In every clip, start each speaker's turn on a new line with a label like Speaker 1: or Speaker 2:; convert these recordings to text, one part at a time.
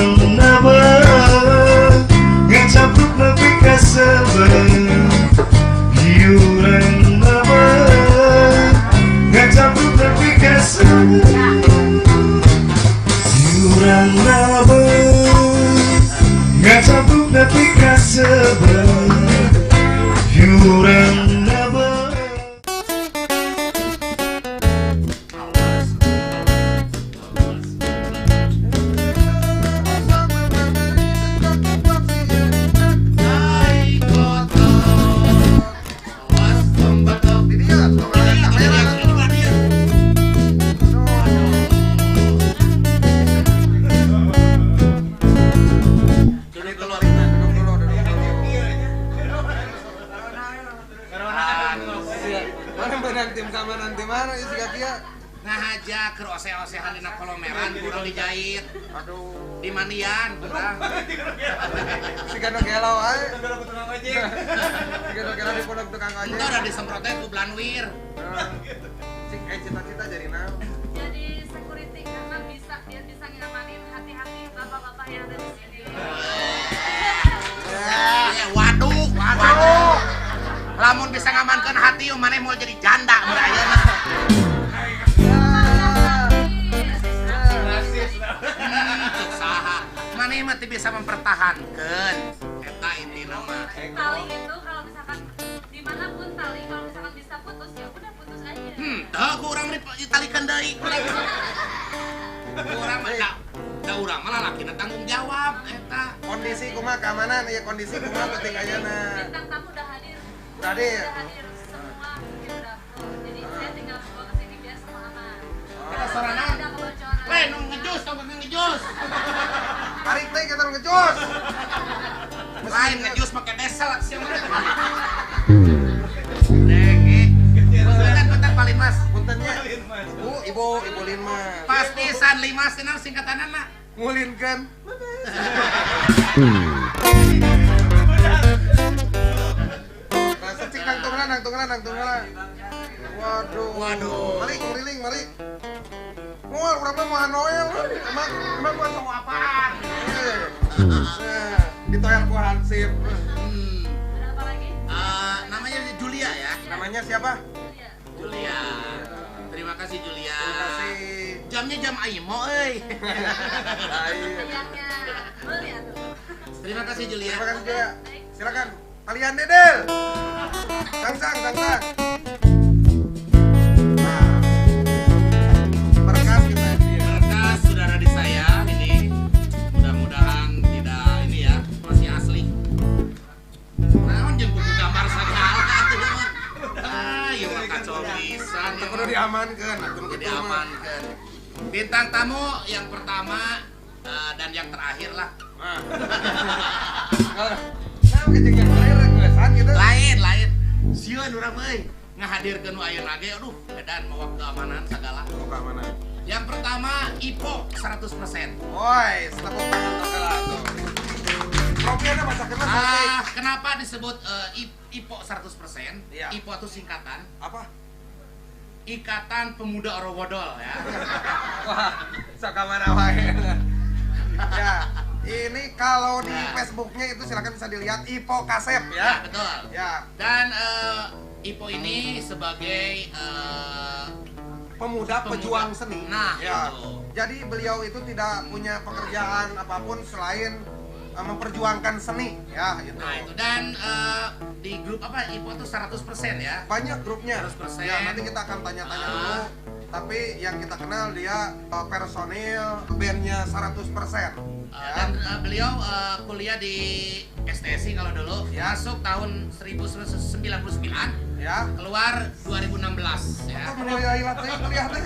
Speaker 1: Hiuran naba Ngecapluk nepi ka seberang Hiuran naba Ngecapluk nepi ka seberang Hiuran naba Ngecapluk nepi ka seberang Hiuran naba.
Speaker 2: Tim keamanan di mana isi kakia?
Speaker 3: Ngahaja ke ose-osehan dina kolomeran kurang dijahit.
Speaker 2: Aduh,
Speaker 3: Di manian kurang.
Speaker 2: si kena gelau aja. Si kena gelau di pondok tukang ojek.
Speaker 3: Itu udah disemprotnya ku Blanwir.
Speaker 2: Si cita-cita jadi naon?
Speaker 4: Jadi security karena dia bisa ngamanin hati-hati bapak-bapak yang ada di sini.
Speaker 3: Waduh. Lamun bisa ngamankan hati, maneh mau jadi janda merayana. Cuk saha. Maneh mah teu bisa mempertahankan. Eta intina mah.
Speaker 4: Tali itu kalau misalkan dimanapun tali kalau misalkan bisa putus ya udah putus aja.
Speaker 3: Teu kurang ditalikan deui. Kurang mah da urang mah lalakina tanggung jawab eta.
Speaker 2: Kondisi kumaha keamanan ya kondisi kumaha penting ayeuna.
Speaker 4: Bintang tamu udah hadir.
Speaker 2: Hadir.
Speaker 4: Udah hadir semua mungkin udah full. Jadi saya tinggal bawa ke sini biar semua aman.
Speaker 3: Kita sorangan.
Speaker 4: Ada kebocoran.
Speaker 3: Weh, nu ngejus, tong ngejus.
Speaker 2: Tarik teh kita ngejus.
Speaker 3: Lain ngejus pakai desel siang mana. Dek, bentar palin Mas.
Speaker 2: Puntennya. Ibu Lima.
Speaker 3: Pastisan 5 senang singkatanana.
Speaker 2: Ngulinkeun. Nang tunggalan.
Speaker 3: Waduh.
Speaker 2: Malik. Mual urang mah moal noel. Emang gua tahu apaan. Ditoel ku Hansip.
Speaker 4: Ada apa lagi?
Speaker 3: Namanya Julia ya.
Speaker 2: Namanya siapa?
Speaker 4: Iya.
Speaker 3: Julia. Terima kasih Julia.
Speaker 2: Terima kasih.
Speaker 3: Jamnya jam aimo euy.
Speaker 4: Sayangnya boleh ya tuh.
Speaker 3: Terima kasih Julia.
Speaker 2: Terima kasih Julia. Silakan. Kalian Dedel. Sang. Nah. Berkas kita dia.
Speaker 3: Berkas saudara di saya ini mudah-mudahan tidak ini ya, masih asli. Naon jeung buku gambar sagala atuh mah. Ieu mah kacau pisan.
Speaker 2: Kita kudu diamankeun, atuh
Speaker 3: Jadi amankan. Bintang tamu yang pertama dan yang terakhir lah.
Speaker 2: Nah, kejeng yang lain requestan gitu.
Speaker 3: Lain. Sieun urang euy. Ngahadirkeun nu ayeuna ge aduh edan mawa keamanan sagala.
Speaker 2: Keamanan.
Speaker 3: Yang pertama IPO 100%.
Speaker 2: Woi, tepuk tangan segala tuh. Propiana masakeun mah
Speaker 3: Kenapa disebut IPO 100%?
Speaker 2: Iya.
Speaker 3: IPO itu singkatan
Speaker 2: apa?
Speaker 3: Ikatan Pemuda Orowodol ya.
Speaker 2: Wah, sakamana wae. Ya, ini kalau di Facebooknya itu silakan bisa dilihat Ipo Kasep
Speaker 3: Ya,
Speaker 2: ya.
Speaker 3: betul.
Speaker 2: Ya,
Speaker 3: Dan IPO ini sebagai
Speaker 2: pemuda pejuang seni.
Speaker 3: Nah,
Speaker 2: ya.
Speaker 3: itu.
Speaker 2: Jadi beliau itu tidak punya pekerjaan apapun selain memperjuangkan seni ya gitu.
Speaker 3: Nah, itu dan di grup apa IPO itu 100% ya.
Speaker 2: Banyak grupnya.
Speaker 3: 100%.
Speaker 2: Ya, nanti kita akan tanya-tanya dulu. Tapi yang kita kenal dia personil bandnya 100%.
Speaker 3: Dan beliau kuliah di STSI kalau dulu
Speaker 2: Ya.
Speaker 3: masuk tahun 1999
Speaker 2: Ya.
Speaker 3: keluar 2016 ya.
Speaker 2: Itu menilai latih kuliah teh.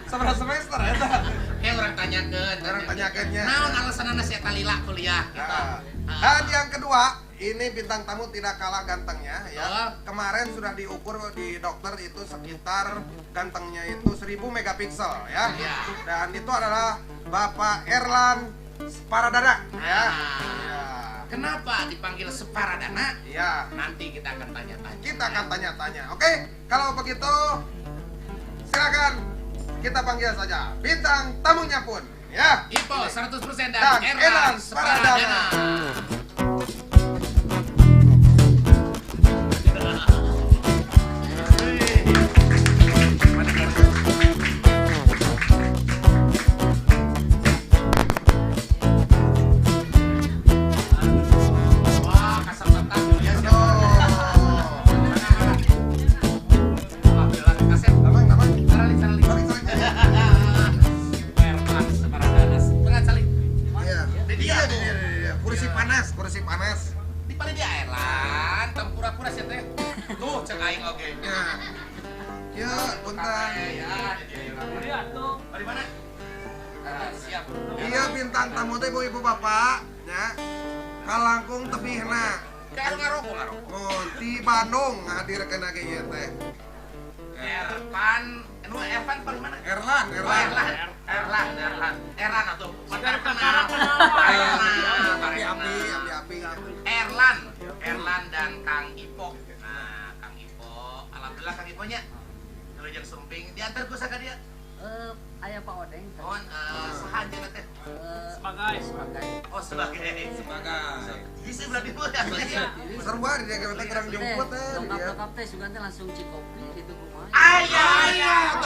Speaker 2: Seberapa semester ya tah?
Speaker 3: Kayak orang tanyakeun.
Speaker 2: Orang tanyakeunnya.
Speaker 3: Naon alasanna si eta lila kuliah gitu.
Speaker 2: Nah, dan yang kedua, ini bintang tamu tidak kalah gantengnya ya.
Speaker 3: Oh.
Speaker 2: Kemarin sudah diukur di dokter itu sekitar gantengnya itu 1000 megapiksel ya.
Speaker 3: Iya.
Speaker 2: Dan itu adalah Bapak Erlan Paradana ya. Ya.
Speaker 3: Kenapa dipanggil Separadana?
Speaker 2: Ya.
Speaker 3: Nanti kita akan tanya-tanya.
Speaker 2: Kita akan tanya-tanya. Oke, kalau begitu silakan kita panggil saja bintang tamunya pun Ya.
Speaker 3: Ipo 100% dan
Speaker 2: Dan
Speaker 3: Erlan
Speaker 2: Erlan
Speaker 3: Separadana. Wah, kesempatan ya. Alhamdulillah, kasih.
Speaker 2: Namang.
Speaker 3: Saling. Erlan Separadana. Tengah saling.
Speaker 2: Iya.
Speaker 3: Di dia tuh.
Speaker 2: Dia. Kursi panas.
Speaker 3: Di paling dia Erlan, tempura-pura sih teh. Tuh cek aing oge.
Speaker 2: Ya. Ya, punten.
Speaker 3: Ya, dari mana? Siap.
Speaker 2: Iya bintang tamu teh ibu bapak, ya. Kalangkung tebihna.
Speaker 3: Kayak ngarokok.
Speaker 2: Oh, di Bandung ngadirkeun lagi ieu teh.
Speaker 3: Ervan paling mana?
Speaker 2: Erlan.
Speaker 3: Erlan atuh.
Speaker 2: Api.
Speaker 3: Erlan dan Kang Ipo. Nah, Kang Ipo, alhamdulillah Kang Iponya. Kalau jeung sumping diantar ku saka dia.
Speaker 4: Ayah Pak Odeng.
Speaker 3: Mohon saha aja teh.
Speaker 4: Sebagai.
Speaker 3: Oh, sebagai. Bisa berarti bu ya.
Speaker 2: Serba dia kita kurang jemput teh.
Speaker 4: Lengkap teh sugan teh langsung cikopi gitu kumaha.
Speaker 3: Ayah.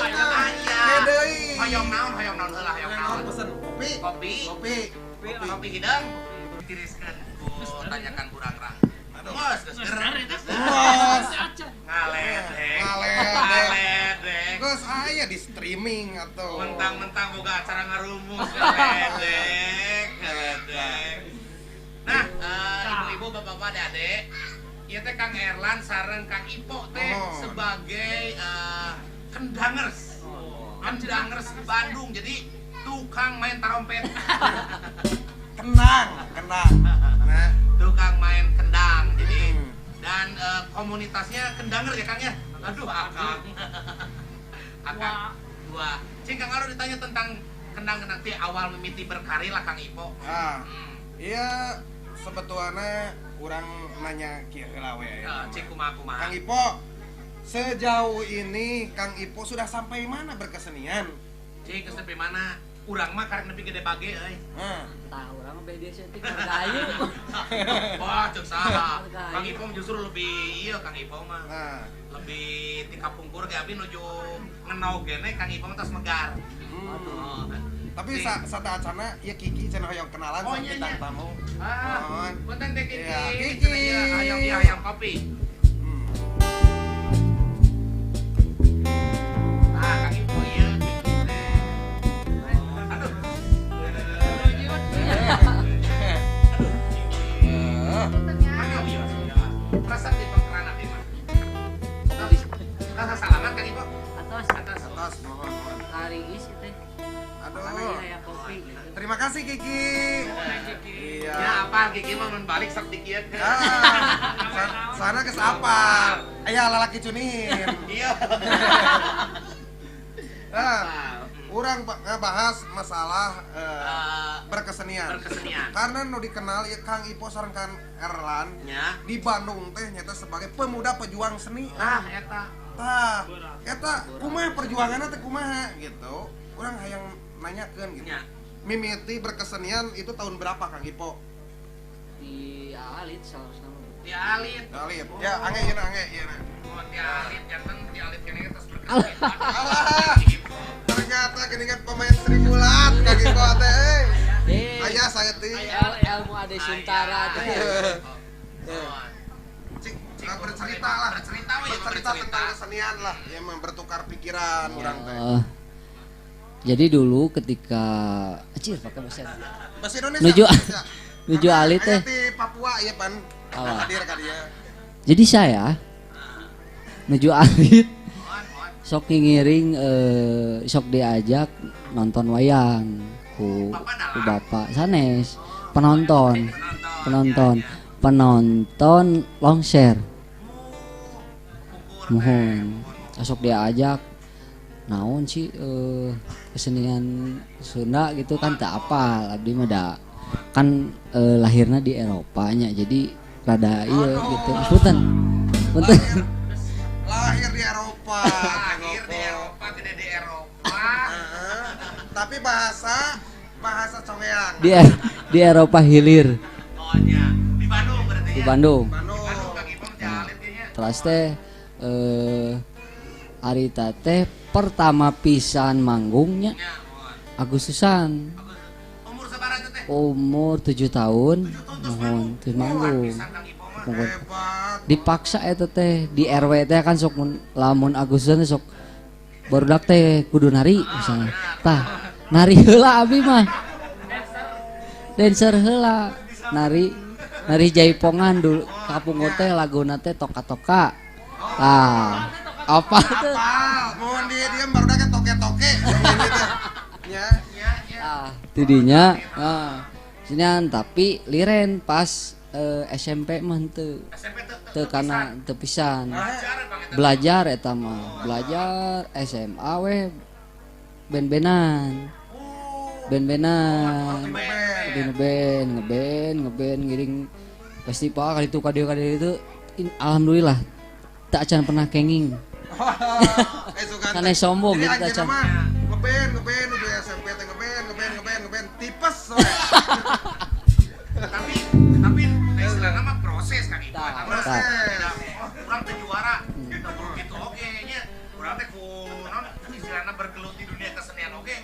Speaker 2: Ge deui.
Speaker 3: Hoyong naon heula hoyong naon.
Speaker 2: Pesen kopi.
Speaker 3: Hidang ditiriskeun ku tanyakan burang-rang. Bos, geus ngaledek.
Speaker 2: Geus aya di streaming atuh.
Speaker 3: Mentang-mentang boga acara ngarumus ngaledek. Nah, ibu-ibu, bapak-bapak, adik-adik, ieu teh Kang Erlan sareng Kang Ipo teh sebagai kendangers di Bandung. Jadi tukang main tarompet.
Speaker 2: Kenang. Nah,
Speaker 3: Tukang main kendang. Jadi dan komunitasnya kendanger ya Kang ya. Aduh, Akang. Dua. Cing Kang Aro ditanya tentang kendang nanti awal mimiti berkarir lah Kang Ipo.
Speaker 2: Iya sebetulnya kurang nanya kieu heula we.
Speaker 3: Cing kumaha.
Speaker 2: Kang Ipo, sejauh ini Kang Ipo sudah sampai mana berkesenian?
Speaker 3: Cing geus nepi mana? Urang mah karek nepi gede bage euy.
Speaker 4: Tah urang mah beda sih hargayu.
Speaker 3: Wah, ceuk saha. Kang Ipo justru lebih Kang Ipo mah.
Speaker 2: Nah,
Speaker 3: Lebih ti kapungkur ge abi nuju ngenaog gene Kang Ipo mah tos megar.
Speaker 2: tapi saacana ya Kiki cenah hoyong kenalan sama bintang tamu.
Speaker 3: Punten teh Kiki.
Speaker 2: Iya, Kiki.
Speaker 3: Hayang kopi. Kang Ipo ieu. Aduh. Rasa di pengkerana di mana? Rasa salaman Kang Ipo? Atas.
Speaker 2: Mohon.
Speaker 4: Haringis teh.
Speaker 2: Aduh.
Speaker 4: Ayah kopi.
Speaker 2: Terima kasih Kiki. Iya.
Speaker 3: Ya apa Kiki mah mun balik sok dikieun.
Speaker 2: Sana ke apa? Aya lalaki cunin.
Speaker 3: Iya.
Speaker 2: Nah, urang ngabahas masalah berkesenian. Karena nu dikenal ya Kang Ipo sareng Kang Erlan
Speaker 3: Nya.
Speaker 2: di Bandung teh nyata sebagai pemuda pejuang seni. Eta kumaha perjuanganna teh kumaha gitu. Urang hayang nanyakeun gitu.
Speaker 3: Nya.
Speaker 2: Mimiti berkesenian itu tahun berapa Kang Ipo?
Speaker 4: Di Alit sama.
Speaker 3: Di Alit.
Speaker 2: Alit. Ya, angge ieu na.
Speaker 3: Oh, di Alit janten di Alit kene terus berkesenian.
Speaker 2: Allah. Ternyata gini kan pemain Sri Mulat Kang Ipo teh. Aya saya teh.
Speaker 4: Ilmu ada Suntara teh.
Speaker 2: Bercerita tentang kesenian lah, ya bertukar pikiran orang teh.
Speaker 4: Jadi dulu ketika pakai
Speaker 2: Bahasa Indonesia.
Speaker 4: nuju Alit teh.
Speaker 2: Di Papua ya pan. Hadir ka dia.
Speaker 4: Jadi saya nuju Alit sok ngiring sok diajak nonton wayang ku bapak sanes penonton longser mohon sok diajak naon sih kesenian Sunda gitu kan tak apal abdi mah da kan lahirnya di Eropanya jadi rada iya gitu punten
Speaker 2: Lahir di Eropa,
Speaker 3: gede di Eropa.
Speaker 2: tapi bahasa Bahasa congeang.
Speaker 4: Di Eropa hilir
Speaker 3: Pokoknya di Bandung berarti
Speaker 4: di
Speaker 3: ya.
Speaker 4: Bandung.
Speaker 2: Bandung.
Speaker 3: Bandung Kang Ipong jalan kayaknya.
Speaker 4: Terus teh Arita teh pertama pisan manggungnya
Speaker 3: Ya, mohon.
Speaker 4: Agustusan
Speaker 3: Umur sabaraha teh?
Speaker 4: umur 7 tahun mohon teu manggung.
Speaker 3: Pisan Kang Ipong mah.
Speaker 4: Mohon.
Speaker 2: Hebat.
Speaker 4: Dipaksa eta teh di RW teh kan sok lamun Agustusan sok barudak teh kudu nari misalnya. Tah, nari heula abi mah. Dancer heula nari jaipongan dulu kapungut teh laguna teh toka-toka. Tah, apa tuh?
Speaker 2: Apal, mohon dia diam baru dah toke-toke. Gitu. Ya.
Speaker 4: Tidinya sinian tapi liren pas SMP mah teu
Speaker 3: SMP teh
Speaker 4: teu kana teu pisan.
Speaker 3: belajar Kang eta.
Speaker 4: Belajar eta mah belajar SMA we ben-benan ngeben ngiring festival kali itu alhamdulillah tak acan pernah kenging
Speaker 2: Sugan.
Speaker 4: Aneh sombong
Speaker 2: Jadi
Speaker 4: gitu,
Speaker 2: anjeunna
Speaker 4: Can.
Speaker 2: mah ngeben udah SMP teh ngeben tipes we.
Speaker 3: Tapi istilahnya mah proses Kang Ipong.
Speaker 4: Tah,
Speaker 3: Proses.
Speaker 4: tah.
Speaker 3: Urang teh juara. Gitu oke nya. Urang teh ku naon istilahnya bergelut di dunia kesenian oke.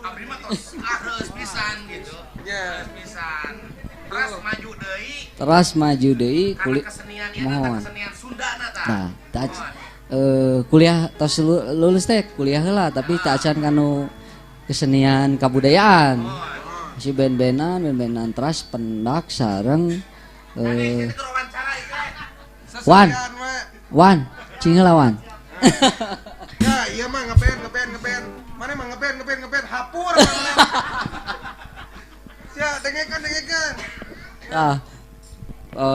Speaker 3: Abdi mah tos geus pisan gitu.
Speaker 2: Ya.
Speaker 3: Geus pisan. Terus maju deui
Speaker 4: terus maju deui
Speaker 3: karena
Speaker 4: kulit
Speaker 3: kesenian ieu
Speaker 4: mohon.
Speaker 3: kesenian Sundana tah.
Speaker 4: Nah, tak
Speaker 3: Mohon.
Speaker 4: kuliah tos lulus teh kuliah heula tapi tak acan kanu kesenian kabudayaan. Si ben-benan terus pendak sareng
Speaker 3: Ini tuh wawancara ieu.
Speaker 4: Wan.
Speaker 2: Sesuaian we.
Speaker 4: Wan, cing heula Wan.
Speaker 2: Ya, iya mah ngeben. Mana mah ngeben hapur mana. Ya, dengekeun.
Speaker 4: Ah,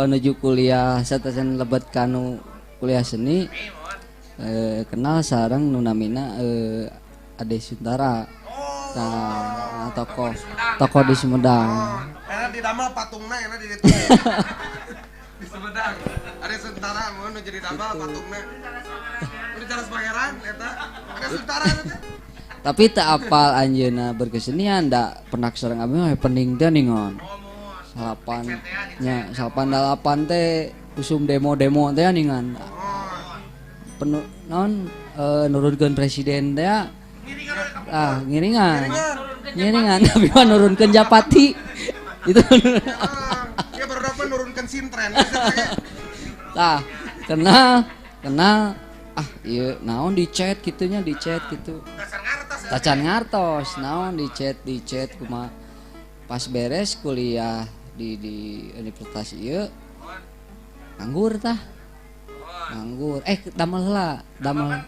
Speaker 4: nuju kuliah satasan lebet kanu kuliah seni
Speaker 3: Nih, mohon.
Speaker 4: kenal sareng nu namina Ade Suntara. Nah, tokoh di Sumedang.
Speaker 2: Karena di damel patungna enak di ditu. Di Sumedang. Ada Sentara mun jadi damel patungna. Udah jalan pangeran eta. Ada Sentara eta.
Speaker 4: Tapi tak apal anjeunna berkesenian da pernah sareng abi mah pening teh ningon. Salapan dalapan teh usum demo-demo teh ningan. Penuh non nurunkeun presiden teh ngiringan tapi mah nurunkeun Japati itu
Speaker 2: Ya baru dapat nurunkan sintren.
Speaker 4: tah kenal iya naon di chat gitunya di chat gitu
Speaker 3: Dasar ngartos.
Speaker 4: tacan ngartos naon di chat kumaha pas beres kuliah di universitas ieu nganggur damel heula damel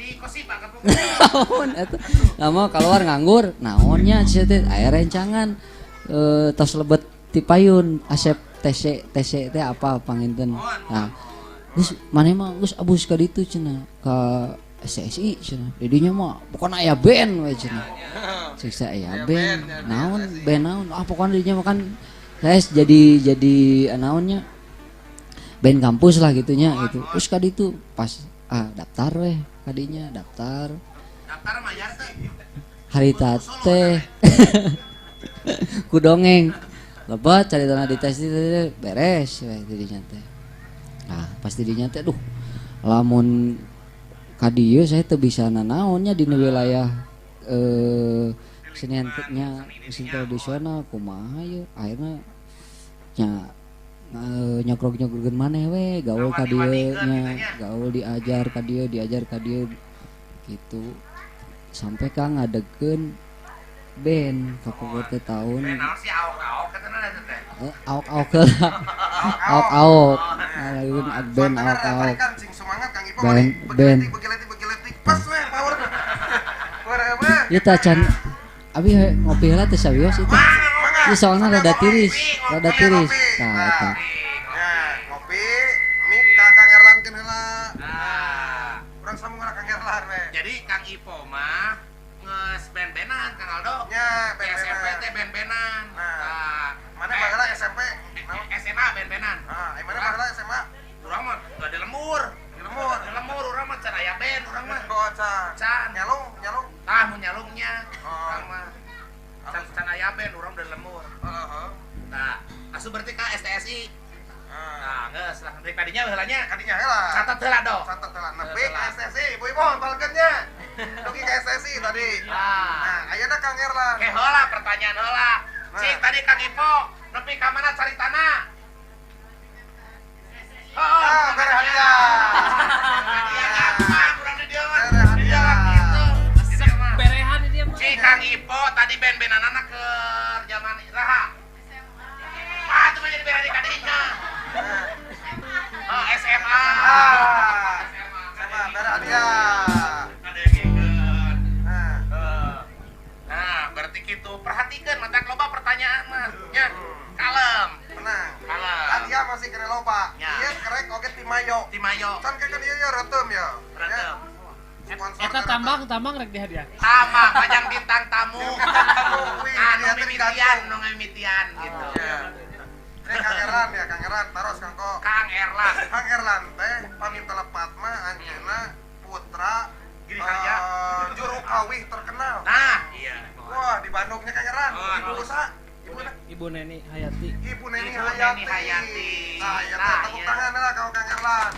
Speaker 3: Di Kosipa kan.
Speaker 4: naon eta lama keluar nganggur naonnya sia teh aya rencangan tos lebet ti payun asep TC teh apa panginten nah geus maneh mah geus abus ka ditu cenah ka SSI cenah didinya mah pokona aya band we cenah siksa aya band naon band naon pokona didinya mah kan saya jadi naonnya band kampus lah gitunya gitu terus ka ditu pas daftar weh kadinya daftar
Speaker 3: mayar teh.
Speaker 4: harita teh ku dongeng lebat cari tanah di tes itu beres weh didinya teh nah pas didinya teh aduh lamun kadieu saya teu bisa nanaonnya di wilayah kesenian seni tradisional kumaha ye akhirna nya nyokrok-nyokrogkeun maneh we gaul ka dieu nya gaul diajar ka dieu gitu sampai ka ngadegeun band kapokor teh taun
Speaker 3: Naon si aok-aok katana eta teh.
Speaker 4: aok-aok heula aok-aok ngalakeun band aok-aok
Speaker 2: Cing semangat Kang Ipo.
Speaker 4: band
Speaker 2: Begeletik pas we power. Whatever.
Speaker 4: ieu teh can abi ngopi heula teh sawios itu ieu soalna rada tiris tah eta
Speaker 2: Ya, ngopi, mik ka Kang Erlankeun heula.
Speaker 3: Nah,
Speaker 2: Urang sambung ka Kang Erlan we.
Speaker 3: jadi Kang Ipo mah nges band-bandan Kang Aldo.
Speaker 2: Ya,
Speaker 3: Di SMP teh band-bandan.
Speaker 2: Nah, mana baheula SMP? Naon?
Speaker 3: SMA band-bandan.
Speaker 2: Mana baheula SMA?
Speaker 3: Urang mah gak ada lemur. Di lemur urang mah can aya band urang mah.
Speaker 2: Can.
Speaker 3: Can.
Speaker 2: Nyalung.
Speaker 3: Tah mun nyalungnya.
Speaker 2: Oh.
Speaker 3: Urang mah can aya band asup berarti ka STSI. Nah, geus lah dari tadinya heulanya
Speaker 2: Kadinya heula.
Speaker 3: catat heula dong.
Speaker 2: Catat heula nepi ka SSI. Ibu-ibu hafalkeun nya. Dugi ka SSI tadi. Nah, ayeuna Kang Erlan.
Speaker 3: Oke, heula pertanyaan heula. Cik tadi Kang Ipo nepi ka mana caritana? Oh,
Speaker 2: bere hadiah.
Speaker 3: hadiah gampang urang di dieu.
Speaker 2: Bere hadiah.
Speaker 3: Gitu.
Speaker 5: Berehan dia mah.
Speaker 3: Cik Kang Ipo tadi band-bandanana ke zaman raha. Ah, itu mah jadi band di kadinya. Oh, SMA.
Speaker 2: Sama bere hadiah.
Speaker 3: Ada yang ngikeun.
Speaker 2: Nah,
Speaker 3: Nah, berarti gitu. Perhatikan mata loba pertanyaan mah. Nya, kalem.
Speaker 2: menang.
Speaker 3: Kalem.
Speaker 2: Hadiah masih kere loba.
Speaker 3: Ya.
Speaker 2: Ieu kerek oge ti Mayo.
Speaker 3: Ti Mayo.
Speaker 2: Can kan ieu ya reuteum ya.
Speaker 3: Berantem.
Speaker 2: Sponsor
Speaker 5: Eta tambang rek dihadiah.
Speaker 3: Sama panjang bintang tamu.
Speaker 2: Wih,
Speaker 3: Anu
Speaker 2: dia teh
Speaker 3: mimitian,
Speaker 2: digantung.
Speaker 3: nu mimitian gitu.
Speaker 2: Ya. Ini Kang Erlan ya, Kang Erlan taros Kang Ko.
Speaker 3: Kang Erlan.
Speaker 2: Kang Erlan teh paminta lepat mah anjeunna putra
Speaker 3: Giri Harja.
Speaker 2: juru kawih terkenal.
Speaker 3: Nah, iya.
Speaker 2: Wah, di Bandungnya Kang Erlan.
Speaker 3: Oh,
Speaker 2: Ibu usaha. Ibu
Speaker 5: Ibu Neni Hayati.
Speaker 2: Ibu Neni
Speaker 3: Ibu
Speaker 2: Hayati.
Speaker 3: Neni Hayati.
Speaker 2: Nah, ya
Speaker 3: Nah,
Speaker 2: tepuk
Speaker 3: iya.
Speaker 2: tangan lah kau Kang Erlan.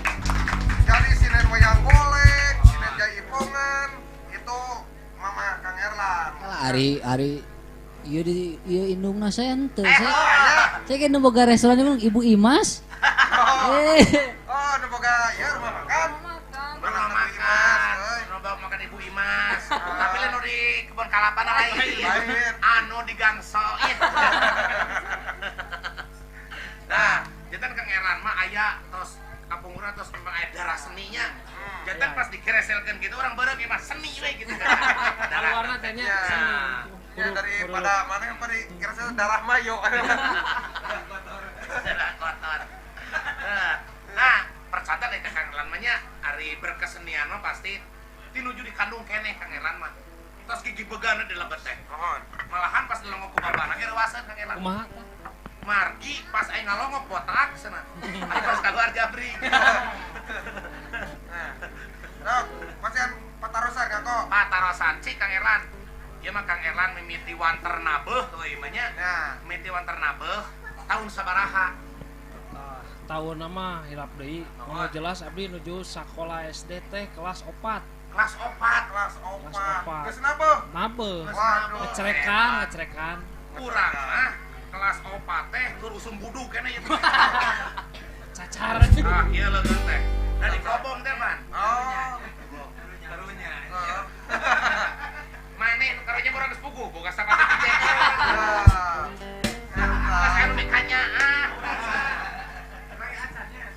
Speaker 2: Jadi sinen wayang golek, sinen jaipongan, itu Mama Kang Erlan.
Speaker 4: Ari ieu di ieu indungna saya henteu
Speaker 3: Oh,
Speaker 4: saya.
Speaker 3: iya.
Speaker 4: Saya kan boga restoran emang Ibu Imas.
Speaker 2: Oh,
Speaker 4: Eh.
Speaker 2: oh, nu boga ya rumah makan.
Speaker 3: Rumah
Speaker 2: Imas,
Speaker 3: makan,
Speaker 2: euy.
Speaker 3: rumah makan Ibu Imas. Tapi lain di kebun kalapa lain.
Speaker 2: Lain.
Speaker 3: Anu di Gangso. Nah, jantan Kang Erlan mah aya terus kapungura terus memang aya darah seninya. Jantan pas dikereselkeun gitu orang beureuh ieu mah seni we gitu. Darah
Speaker 5: Warna tanya
Speaker 2: Ya.
Speaker 5: seni.
Speaker 2: Ya daripada mana yang pada kira darah Mayo.
Speaker 3: darah kotor. Nah, percatat ya Kang Erlan mah nya ari berkesenian mah pasti tinuju dikandung keneh Kang Erlan mah. Terus gigi begana di lebet teh.
Speaker 2: Mohon.
Speaker 3: Malahan pas dilongok ku babana ge reuaseun Kang Erlan.
Speaker 5: Kumaha?
Speaker 3: Margi pas aing ngalongok botak cenah. Aing pas keluar jabri.
Speaker 2: Nah. Dok, pasian patarosan Kang Ko.
Speaker 3: Patarosan cik Kang Erlan. Ieu mah Kang Erlan mimiti wanter nabeuh euy mah nya.
Speaker 2: Nah,
Speaker 3: Mimiti wanter nabeuh tahun sabaraha?
Speaker 5: Tahun nama hilap deui. Nu jelas abdi nuju sakola SD teh kelas 4.
Speaker 3: Kelas 4.
Speaker 2: kelas
Speaker 5: Kelas
Speaker 2: 4.
Speaker 5: opat.
Speaker 2: Geus napa?
Speaker 5: Nabe.
Speaker 2: Waduh.
Speaker 5: Ngecerekan.
Speaker 3: Kurang mah kelas 4 teh keur usum buduk keneh ieu.
Speaker 5: Cacar.
Speaker 3: Ah, ieu leungeun teh. Dari kobong teh, Man.
Speaker 2: Oh.
Speaker 3: Karunya.
Speaker 2: Heeh.
Speaker 3: Mane nu karunya murah geus puguh, boga sapatu dijek.
Speaker 2: Nah.
Speaker 3: Pas anu mikanya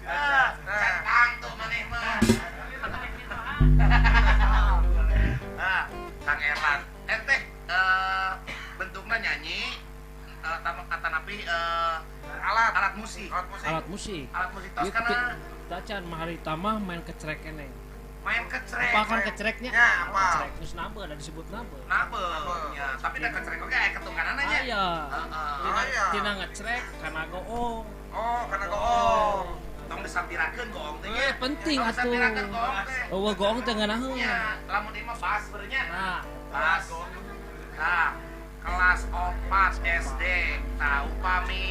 Speaker 3: Cantang tuh maneh mah. Kang Erlan, teh bentuknya nyanyi kata napi alat musik.
Speaker 5: Alat musik.
Speaker 3: Alat musik
Speaker 5: Ieu
Speaker 3: tos kana
Speaker 5: tacan mahari tamah main kecerek keneh.
Speaker 3: main kecerek.
Speaker 5: Apa kan kecereknya?
Speaker 2: Ya, apa?
Speaker 5: Kecerek terus nabe ada disebut nabe.
Speaker 3: Nabe. Tapi da kecerek oge aya ketunganana nya.
Speaker 5: Aya.
Speaker 2: Oh, iya.
Speaker 5: Tina ngecerek kana goong.
Speaker 2: Oh, karena goong.
Speaker 3: Tong disampirakeun goong teh.
Speaker 5: Penting
Speaker 3: Tong
Speaker 5: atuh.
Speaker 3: disampirakeun goong teh.
Speaker 5: Eueuh goong teh ngeunaheun.
Speaker 3: Ya, lamun ieu mah bas beurnya.
Speaker 5: Nah,
Speaker 3: Pas. Nah, kelas 4 SD. Tahu pami.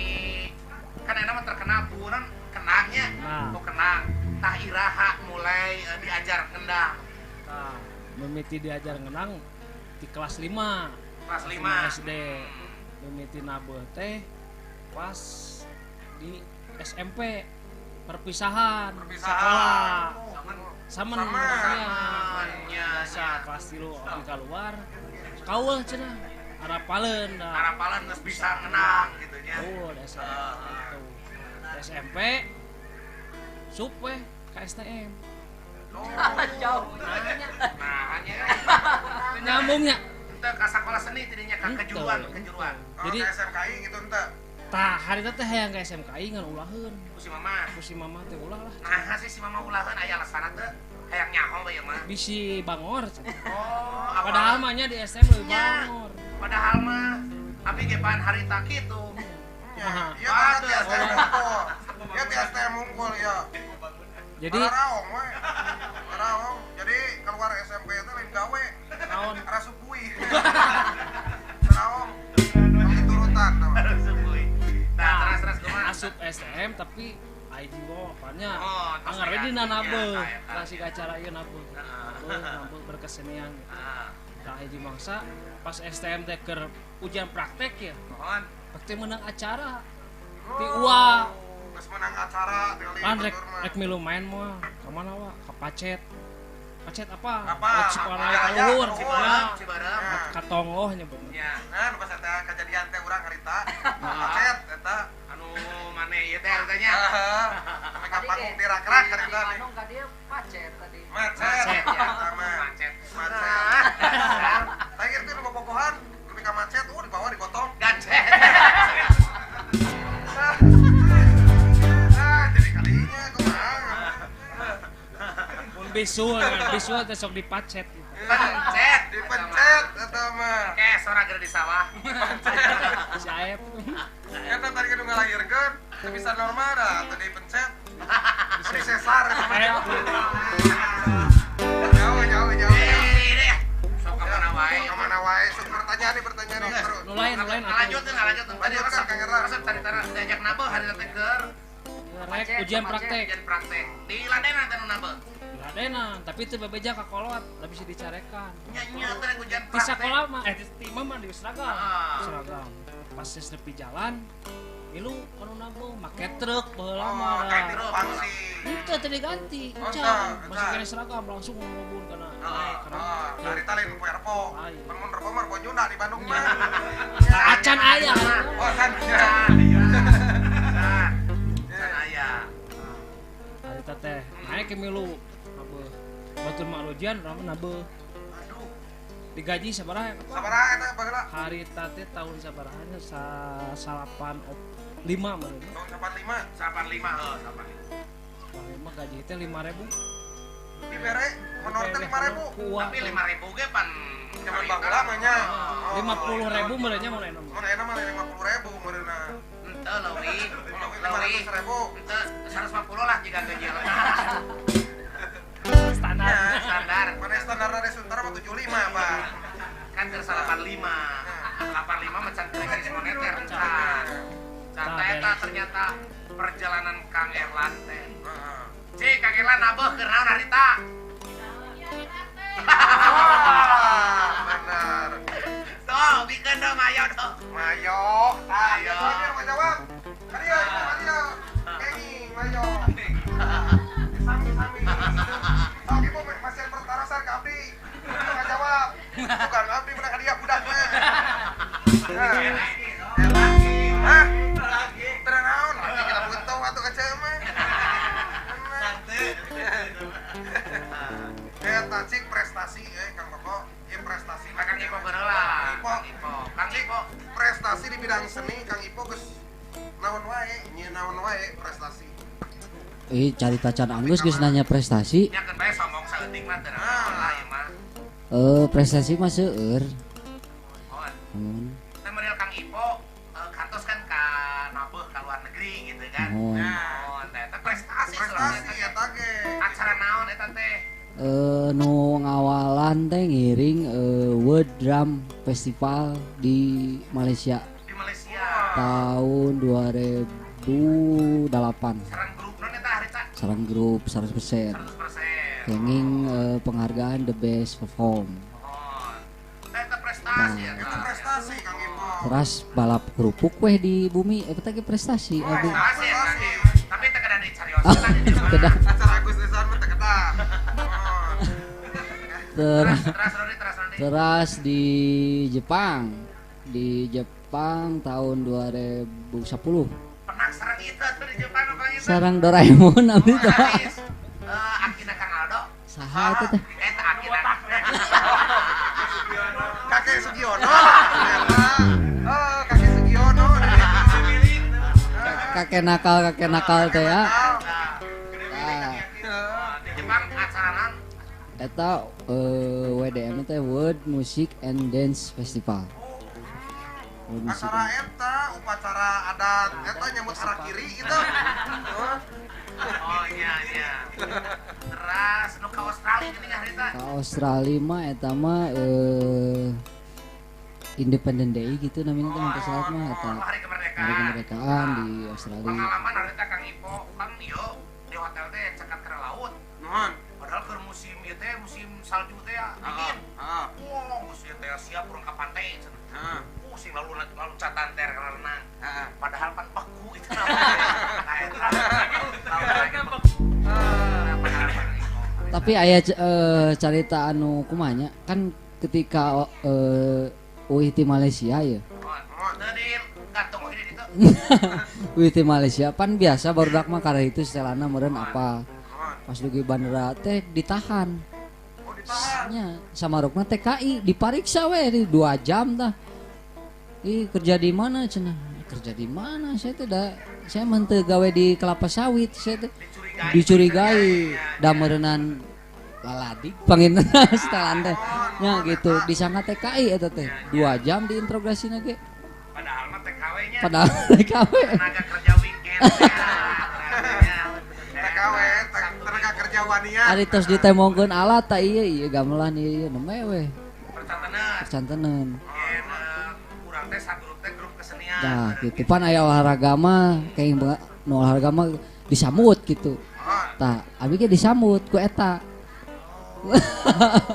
Speaker 3: Kan enak mah terkenal punan kenangnya.
Speaker 5: Nah.
Speaker 3: Tuh kenang. Tah iraha mulai diajar kendang.
Speaker 5: nah, mimiti diajar ngenang di kelas 5.
Speaker 3: Kelas 5
Speaker 5: SD. Mimiti nabe teh pas di SMP perpisahan sekolah. Samen
Speaker 2: Sama.
Speaker 5: ya. Biasa kelas 3 abdi keluar. Kaul cenah. Harapaleun dah.
Speaker 3: harapalan geus bisa ngenang gitu nya.
Speaker 5: Oh, di SMP gitu. Di SMP sup weh ke STM.
Speaker 3: Nah, hanya
Speaker 5: Nyambungnya.
Speaker 3: ente ka sakola seni tidinya ka kejuruan.
Speaker 2: Oh,
Speaker 5: Jadi
Speaker 2: ke SMKI gitu ente.
Speaker 5: tah hari teh hayang ke SMKI ngan ulaheun.
Speaker 3: Ku si mama.
Speaker 5: Ku si mama teh ulah lah.
Speaker 3: Nah, si mama ulaheun aya alasanna teh hayang nyaho we mah.
Speaker 5: Bisi bangor.
Speaker 3: Oh, apa?
Speaker 5: Padahal mah nya di SM leuwih
Speaker 3: Nya.
Speaker 5: bangor.
Speaker 3: Padahal mah abi ge pan harita kitu.
Speaker 5: Kumaha?
Speaker 2: Iya, kan di STM Unggul. Ya di STM Unggul ya.
Speaker 5: Jadi
Speaker 2: Paraong we. Paraong. Jadi keluar SMP itu lain gawe.
Speaker 5: naon
Speaker 2: Rasupui. Paraong. Nanti turutan.
Speaker 3: Nah, terus kumaha
Speaker 5: masuk STM tapi ID apanya
Speaker 3: Oh, tos
Speaker 5: anggar we dina
Speaker 3: kreatif,
Speaker 5: nabeul
Speaker 3: ya, kayak
Speaker 5: kasih ke acara ieu nabeul nabeul berkesenian
Speaker 3: Ah,
Speaker 5: tah hiji mangsa pas STM teh keur ujian praktek ya
Speaker 3: mohon.
Speaker 5: pasti menang acara ti UA
Speaker 2: Geus menang acara tinggal
Speaker 5: kan
Speaker 2: di
Speaker 5: rek
Speaker 2: batur mah.
Speaker 5: rek milu main mah ka mana wa ka Pacet apa
Speaker 2: Apa?
Speaker 5: Rek Ciparai
Speaker 2: Apa?
Speaker 5: kaluhur
Speaker 3: Cibarem, Cibarem.
Speaker 5: katongoh nyebutna
Speaker 3: Ya,
Speaker 2: Nah, nu pas eta kejadian teh urang harita. Macet eta.
Speaker 3: anu mane ieu teh harganya.
Speaker 2: Sampai ka panggung dirak-rak harita nih.
Speaker 4: Pacet tadi.
Speaker 2: Macet
Speaker 3: Macet ya,
Speaker 2: pertama.
Speaker 3: macet.
Speaker 2: Macet. Terakhir tuh nu bobogohan, lebih ka macet, di bawah digotong.
Speaker 3: Gacet.
Speaker 2: Jadi kalinya kumaha.
Speaker 5: mun bisul teh sok dipacet gitu.
Speaker 3: Pencet.
Speaker 2: Dipencet eta mah.
Speaker 3: Oke, sora geus di sawah.
Speaker 5: Si Aep
Speaker 2: Eta tadi kan ngalahirkeun, teu bisa normal dah, tadi pencet. Di sesar eta mah.
Speaker 5: Aep
Speaker 2: Jauh.
Speaker 3: Ini sok ka mana wae.
Speaker 2: Kemana wae? Sok pertanyaan nih terus.
Speaker 5: nulain
Speaker 3: Lanjut.
Speaker 2: Lanjutkan, Kang Erlang.
Speaker 3: Masuk cari-cari diajak nabel hari teh keur
Speaker 5: rek ujian praktek
Speaker 3: ujian praktek. Di Ladenan teh nu nabel.
Speaker 5: ladenan tapi itu bebeja ka kolot da bisa dicarekan
Speaker 3: Nya teh ujian
Speaker 5: di
Speaker 3: praktek.
Speaker 5: sekolah mah di imam mah di seragam
Speaker 3: Ah.
Speaker 5: di seragam pas nepi jalan milu anu nabung make truk baheula mah
Speaker 2: Kayak di pangsi.
Speaker 5: itu tadi ganti
Speaker 2: Oh,
Speaker 5: can
Speaker 2: entah.
Speaker 5: masukin seragam langsung ngebun kana
Speaker 2: Dari talin Puerpo.
Speaker 5: Ayo.
Speaker 2: Mun Puerpo mah Bojuna di Bandung mah.
Speaker 5: acan aya
Speaker 2: Oh kan.
Speaker 3: Can aya.
Speaker 5: ari teh naik ke milu nabeuh batur mah ujian urang mah nabeuh
Speaker 2: Aduh.
Speaker 5: digaji sabaraha
Speaker 2: Sabaraha eta baheula?
Speaker 5: hari teh tahun sabarahanya salapan lima meureun
Speaker 2: Tahun 95
Speaker 3: 85 heuh, 85.
Speaker 5: mah gaji teh 5.000
Speaker 2: dibere honor teh 5.000.
Speaker 5: kuat
Speaker 3: Tapi 5.000 ge pan
Speaker 2: Zaman baheula mah nya.
Speaker 5: 50.000 meureunnya mun enak
Speaker 2: Mun enak mah 50.000 meureunna.
Speaker 3: henteu leuwih.
Speaker 2: Leuwih 500.000.
Speaker 3: Henteu 150 lah jika gaji leuwih.
Speaker 5: standar
Speaker 2: Ya,
Speaker 3: Standar.
Speaker 2: Mana standarna di Suntara mah 75, Pak.
Speaker 3: Kan keur 85. 85 mah can krisis moneter can. Can eta ternyata perjalanan Kang Erlan teh.
Speaker 2: Heeh.
Speaker 3: Cik, Kang Erlan nabeuh keur naon harita?
Speaker 2: Benar.
Speaker 3: Tuh, bikin dong ayo dong.
Speaker 2: Mayo. Ayo. Mau jawab? Mario. Kengi, Mayo. Sami. Oke, mau masih pertarasan ke Abdi. Nggak jawab. Bukan Abdi benar dia budak mah. Hah? Ternaon? Kita butuh waktu kecil mah. Eta cik prestasi Kang Koko. Ieu prestasi
Speaker 3: Kang Ipo geureulah. Kang Ipo.
Speaker 2: Prestasi di bidang seni Kang Ipo geus naon wae, nyeun naon wae prestasi.
Speaker 4: Carita can Anggus geus nanya prestasi.
Speaker 3: Nya keun bae sombong saeutik mah teu naon lah ieu mah.
Speaker 4: Prestasi mah seueur.
Speaker 3: Mohon. Teh model Kang Ipo kantos kan ka nabeuh ka luar negeri gitu kan.
Speaker 4: Mohon.
Speaker 3: Mohon teh eta prestasi
Speaker 2: Prestasi eta ge.
Speaker 3: acara naon eta teh?
Speaker 4: Nu ngawalan teh ngiring World Drum Festival di Malaysia
Speaker 3: Di Malaysia.
Speaker 4: tahun 2008.
Speaker 3: Sareng grup non eta harita
Speaker 4: Sareng grup 100%.
Speaker 3: 100%.
Speaker 4: Kenging penghargaan the best perform.
Speaker 3: Mohon. Teh eta prestasi ya.
Speaker 2: Itu prestasi Kang Ipo.
Speaker 4: Teras balap kerupuk weh di bumi, eta ge prestasi. Aduh.
Speaker 3: Prestasi ya. Tapi teh kada dicarioskeun aja.
Speaker 4: Kedah.
Speaker 2: Acara Agustusan mah teu kedah.
Speaker 4: Teras
Speaker 3: Terus Rodi.
Speaker 4: Teras di Jepang tahun 2010
Speaker 3: Pernah sareng itu tuh di Jepang apa gitu?
Speaker 4: sarang Doraemon abdi teh
Speaker 3: Habis, Akina Kang Aldo.
Speaker 4: saha eta teh
Speaker 3: Eta Akina.
Speaker 2: Kakek Sugiono. Oh, Kakek Sugiono.
Speaker 4: kakek nakal teh ya.
Speaker 3: Di Jepang acara naon?
Speaker 4: Eta WDM teh World Music and Dance Festival. World Music
Speaker 2: Acara eta upacara adat eta nyambut harakiri gitu.
Speaker 3: Oh iya. Terus nu ka Australia geuning harita.
Speaker 4: Ka Australia mah eta mah Independent Day gitu namanya teh salah mah eta.
Speaker 3: Hari kemerdekaan
Speaker 4: kemerdekaan di Australia.
Speaker 3: Pengalaman hari teh Kang Ipo kan ieu di hotel teh cekat ke laut.
Speaker 2: Nuhun.
Speaker 3: Padahal ke musim ieu teh musim salju teh ya dingin.
Speaker 2: Heeh.
Speaker 3: Wah, geus ieu teh siap urang ka pantai cenah.
Speaker 2: Heeh.
Speaker 3: Sing lalu catan ter karena renang.
Speaker 2: Heeh.
Speaker 3: Padahal kan beku itu namanya. Nah, itu
Speaker 4: Tapi aya carita anu kumanya kan ketika Uih ti Malaysia ya.
Speaker 3: Tadi gantung ini itu.
Speaker 4: Uih ti Malaysia pan biasa barudak mah kareh itu setelana meureun apa. Pas dugi bandara teh ditahan.
Speaker 2: Oh, ditahan.
Speaker 4: Nya samarukna TKI dipariksa we di 2 jam tah. Ih kerja di mana cenah? Kerja di mana? Saya menteu gawe di kelapa sawit, saya teh dicurigai da meureunnan laladi pangin setelan teh. Nya gitu, disangka TKI eta teh. 2 jam diinterogasinya ge.
Speaker 3: Padahal mah TKW-nya.
Speaker 4: Padahal TKW.
Speaker 3: Tenaga kerja weekend.
Speaker 2: TKW, tenaga kerja wanian.
Speaker 4: Ari tos ditemongkeun alat tah ieu gamelan ieu nemewe.
Speaker 3: Percantenan.
Speaker 4: Percantenan.
Speaker 3: Urang teh sagrup teh grup kesenian.
Speaker 4: Nah, gitu pan aya olahraga mah kayak nu olahraga mah disambut gitu. Tah, abi ge disambut ku eta.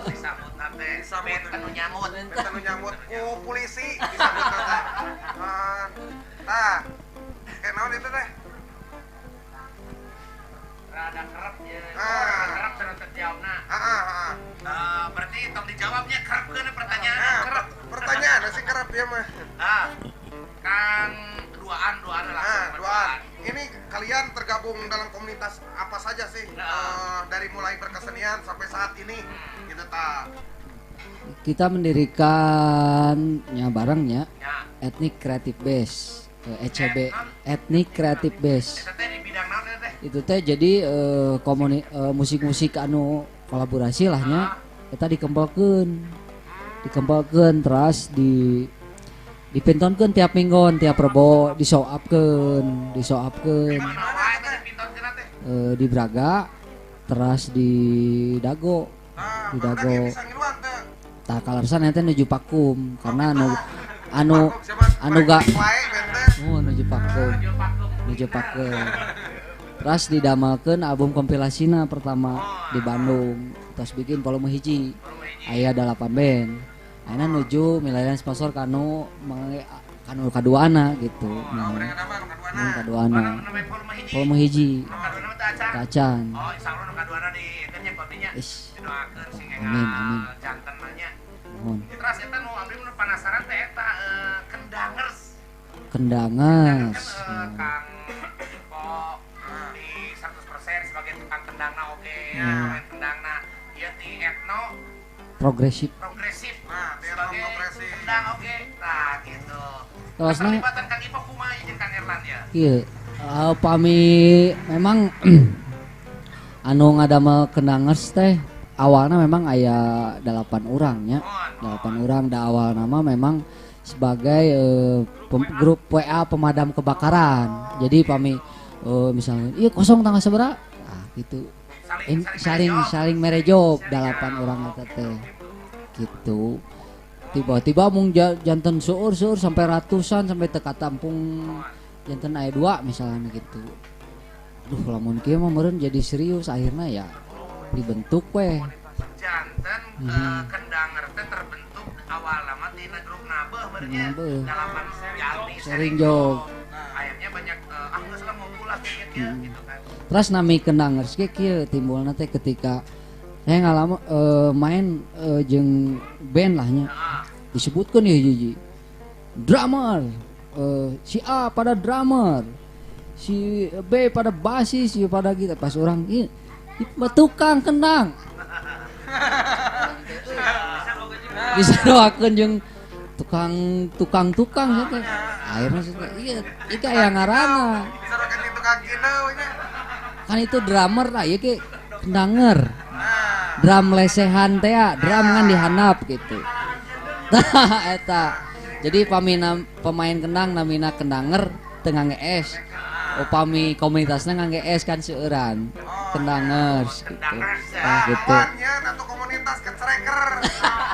Speaker 3: Disambut nate. Bet anu nyamut.
Speaker 2: Kita nu nyambut ku polisi disambut kata. Tah. Naon itu teh?
Speaker 3: Rada kerep ya.
Speaker 2: Ah.
Speaker 3: Kerep cenah terjawabna.
Speaker 2: Heeh.
Speaker 3: Berarti tong dijawabnya kerepkeun pertanyaan.
Speaker 2: Kerap. Pertanyaan sih kerap dia mah.
Speaker 3: Kan duaan langsung.
Speaker 2: Duaan. Ini kalian tergabung dalam komunitas apa saja sih? Dari mulai berkesenian sampai saat ini, gitu ta.
Speaker 4: Kita mendirikannya barengnya
Speaker 3: Ya.
Speaker 4: Ethnic Creative Base, ECB, Ethnic Creative Base.
Speaker 3: Eta teh di bidang naon eta teh?
Speaker 4: Itu teh jadi musik-musik anu kolaborasi lahnya kita dikembangkan terus dipintonkeun tiap minggon tiap rebo di show upkeun
Speaker 3: Mana wae teh dipintonkeun teh?
Speaker 4: di Braga terus di Dago di Dago
Speaker 2: Bisa ngiluan teh.
Speaker 4: tah kalarsan eta nuju Pakum karena anu gak
Speaker 2: Wae benteng.
Speaker 4: nuju Pakum terus didamelkeun album kompilasina pertama di Bandung terus bikin volume hiji aya 8 band ayeuna nuju milarian sponsor kanu kaduana gitu
Speaker 2: Mereka nama kaduana.
Speaker 4: kaduana
Speaker 3: Namanya
Speaker 4: volume hiji
Speaker 3: Kaduana teh acan.
Speaker 4: kacan
Speaker 3: Oh, insyaallah nu kaduana di eta nya kopinya.
Speaker 4: Ish.
Speaker 3: Didoakeun sing
Speaker 4: Amin.
Speaker 3: janten nanya.
Speaker 4: mohon
Speaker 3: Terus eta nu abdi nu penasaran teh eta kendangers.
Speaker 4: kendangers
Speaker 3: Kang Ipo di 100% sebagai tukang kendangna oke ya,
Speaker 4: Hmm.
Speaker 3: main kendangna. Ieu ti etno
Speaker 4: progresif
Speaker 3: progresif.
Speaker 2: Nah, ti etno
Speaker 3: Sebagai
Speaker 2: progresif.
Speaker 3: Kendang oke. Nah, gitu.
Speaker 4: Terusna
Speaker 3: Keterlibatan Kang Ipo kumaha jeung Kang Erlan ya?
Speaker 4: iya pami memang anu ngadamel kendangers teh awalnya memang aya 8 orangnya 8 orang da awal nama memang sebagai grup WA pemadam kebakaran jadi pami misalnya iya kosong tanggal seberapa gitu saling merejob 8 orang eta teh gitu tiba-tiba mung janten seueur sampai ratusan sampai teka tampung janten aya 2 misalnya gitu aduh lamun kieu mah meureun jadi serius akhirnya ya dibentuk weh
Speaker 3: Janten kendanger teh terbentuk awal lama tina grup nabeh benernya
Speaker 4: Nabeh.
Speaker 3: 8 jati
Speaker 4: Sering job.
Speaker 3: Akhirnya banyak geus lah mau pulang gitu kan.
Speaker 4: terus nami kendangers ge kieu timbulna teh ketika saya ngalaman main jeung band lahnya disebutkan ya hiji drummer si A pada drummer si B pada basis si pada gitar pas orang ini tukang kendang bisa doakeun jeung tukang gitu akhirnya iya itu yang ngaranna
Speaker 2: Bisa rokan di tukang kineu nya.
Speaker 4: kan itu drummer lah ya ke kendanger drum lesehan teh drum kan dihanap gitu tah eta jadi pemain kendang namina kendanger tengah nge-es upami komunitasnya nge-es kan seueuran kendangers gitu nah gitu
Speaker 2: Wannya atau komunitas kecereker.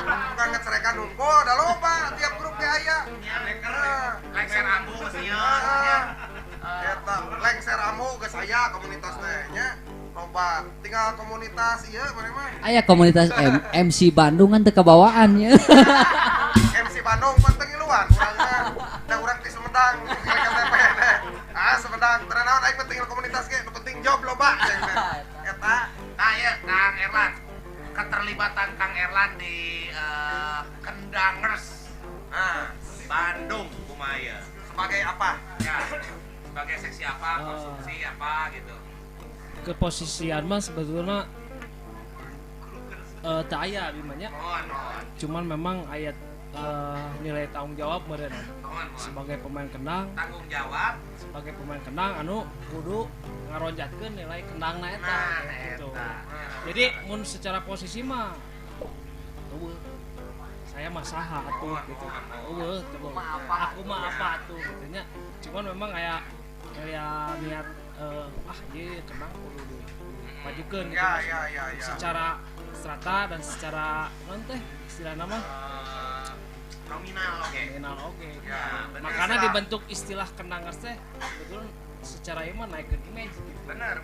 Speaker 2: Bukan kecerekan unggul, ada loba tiap grupnya aya.
Speaker 3: Lengser ambu sieun.
Speaker 2: Eta lengser amu geus aya komunitas teh nya. Loba tinggal komunitas ieu mana mah.
Speaker 4: Aya komunitas MC Bandung kan teu kabawaan ya.
Speaker 2: MC Bandung penting iluan urang mah. Da urang di Sumedang di KTP teh. Sumedang teu naon aing penting komunitas ge, nu penting job loba. Eta
Speaker 3: Nah ya Kang Erlan, keterlibatan Kang Erlan di Kendangers Bandung Kumaya
Speaker 2: sebagai apa?
Speaker 3: ya, sebagai seksi apa, konsumsi apa gitu.
Speaker 5: Keposisian mah sebetulnya tak aya di mana. Cuman memang ayat nilai tanggung jawab meureun. Sebagai pemain kendang,
Speaker 3: Tanggung jawab.
Speaker 5: sebagai pemain kendang anu kudu ngaronjatkeun nilai kendangna eta gitu. Jadi mun secara posisi mah eueuh saya mah saha atuh gitu. Eueuh aku mah apa atuh gitu nya. Cuman memang aya niat ieu kendang kudu dipajukeun gitu.
Speaker 2: Ya.
Speaker 5: Secara strata dan secara non teh istilahna mah
Speaker 3: Nominal oke.
Speaker 5: nominal oge.
Speaker 3: Ya, bener.
Speaker 5: Makanya dibentuk istilah kendangers teh betul secara iman naikkeun image gitu.
Speaker 3: Bener.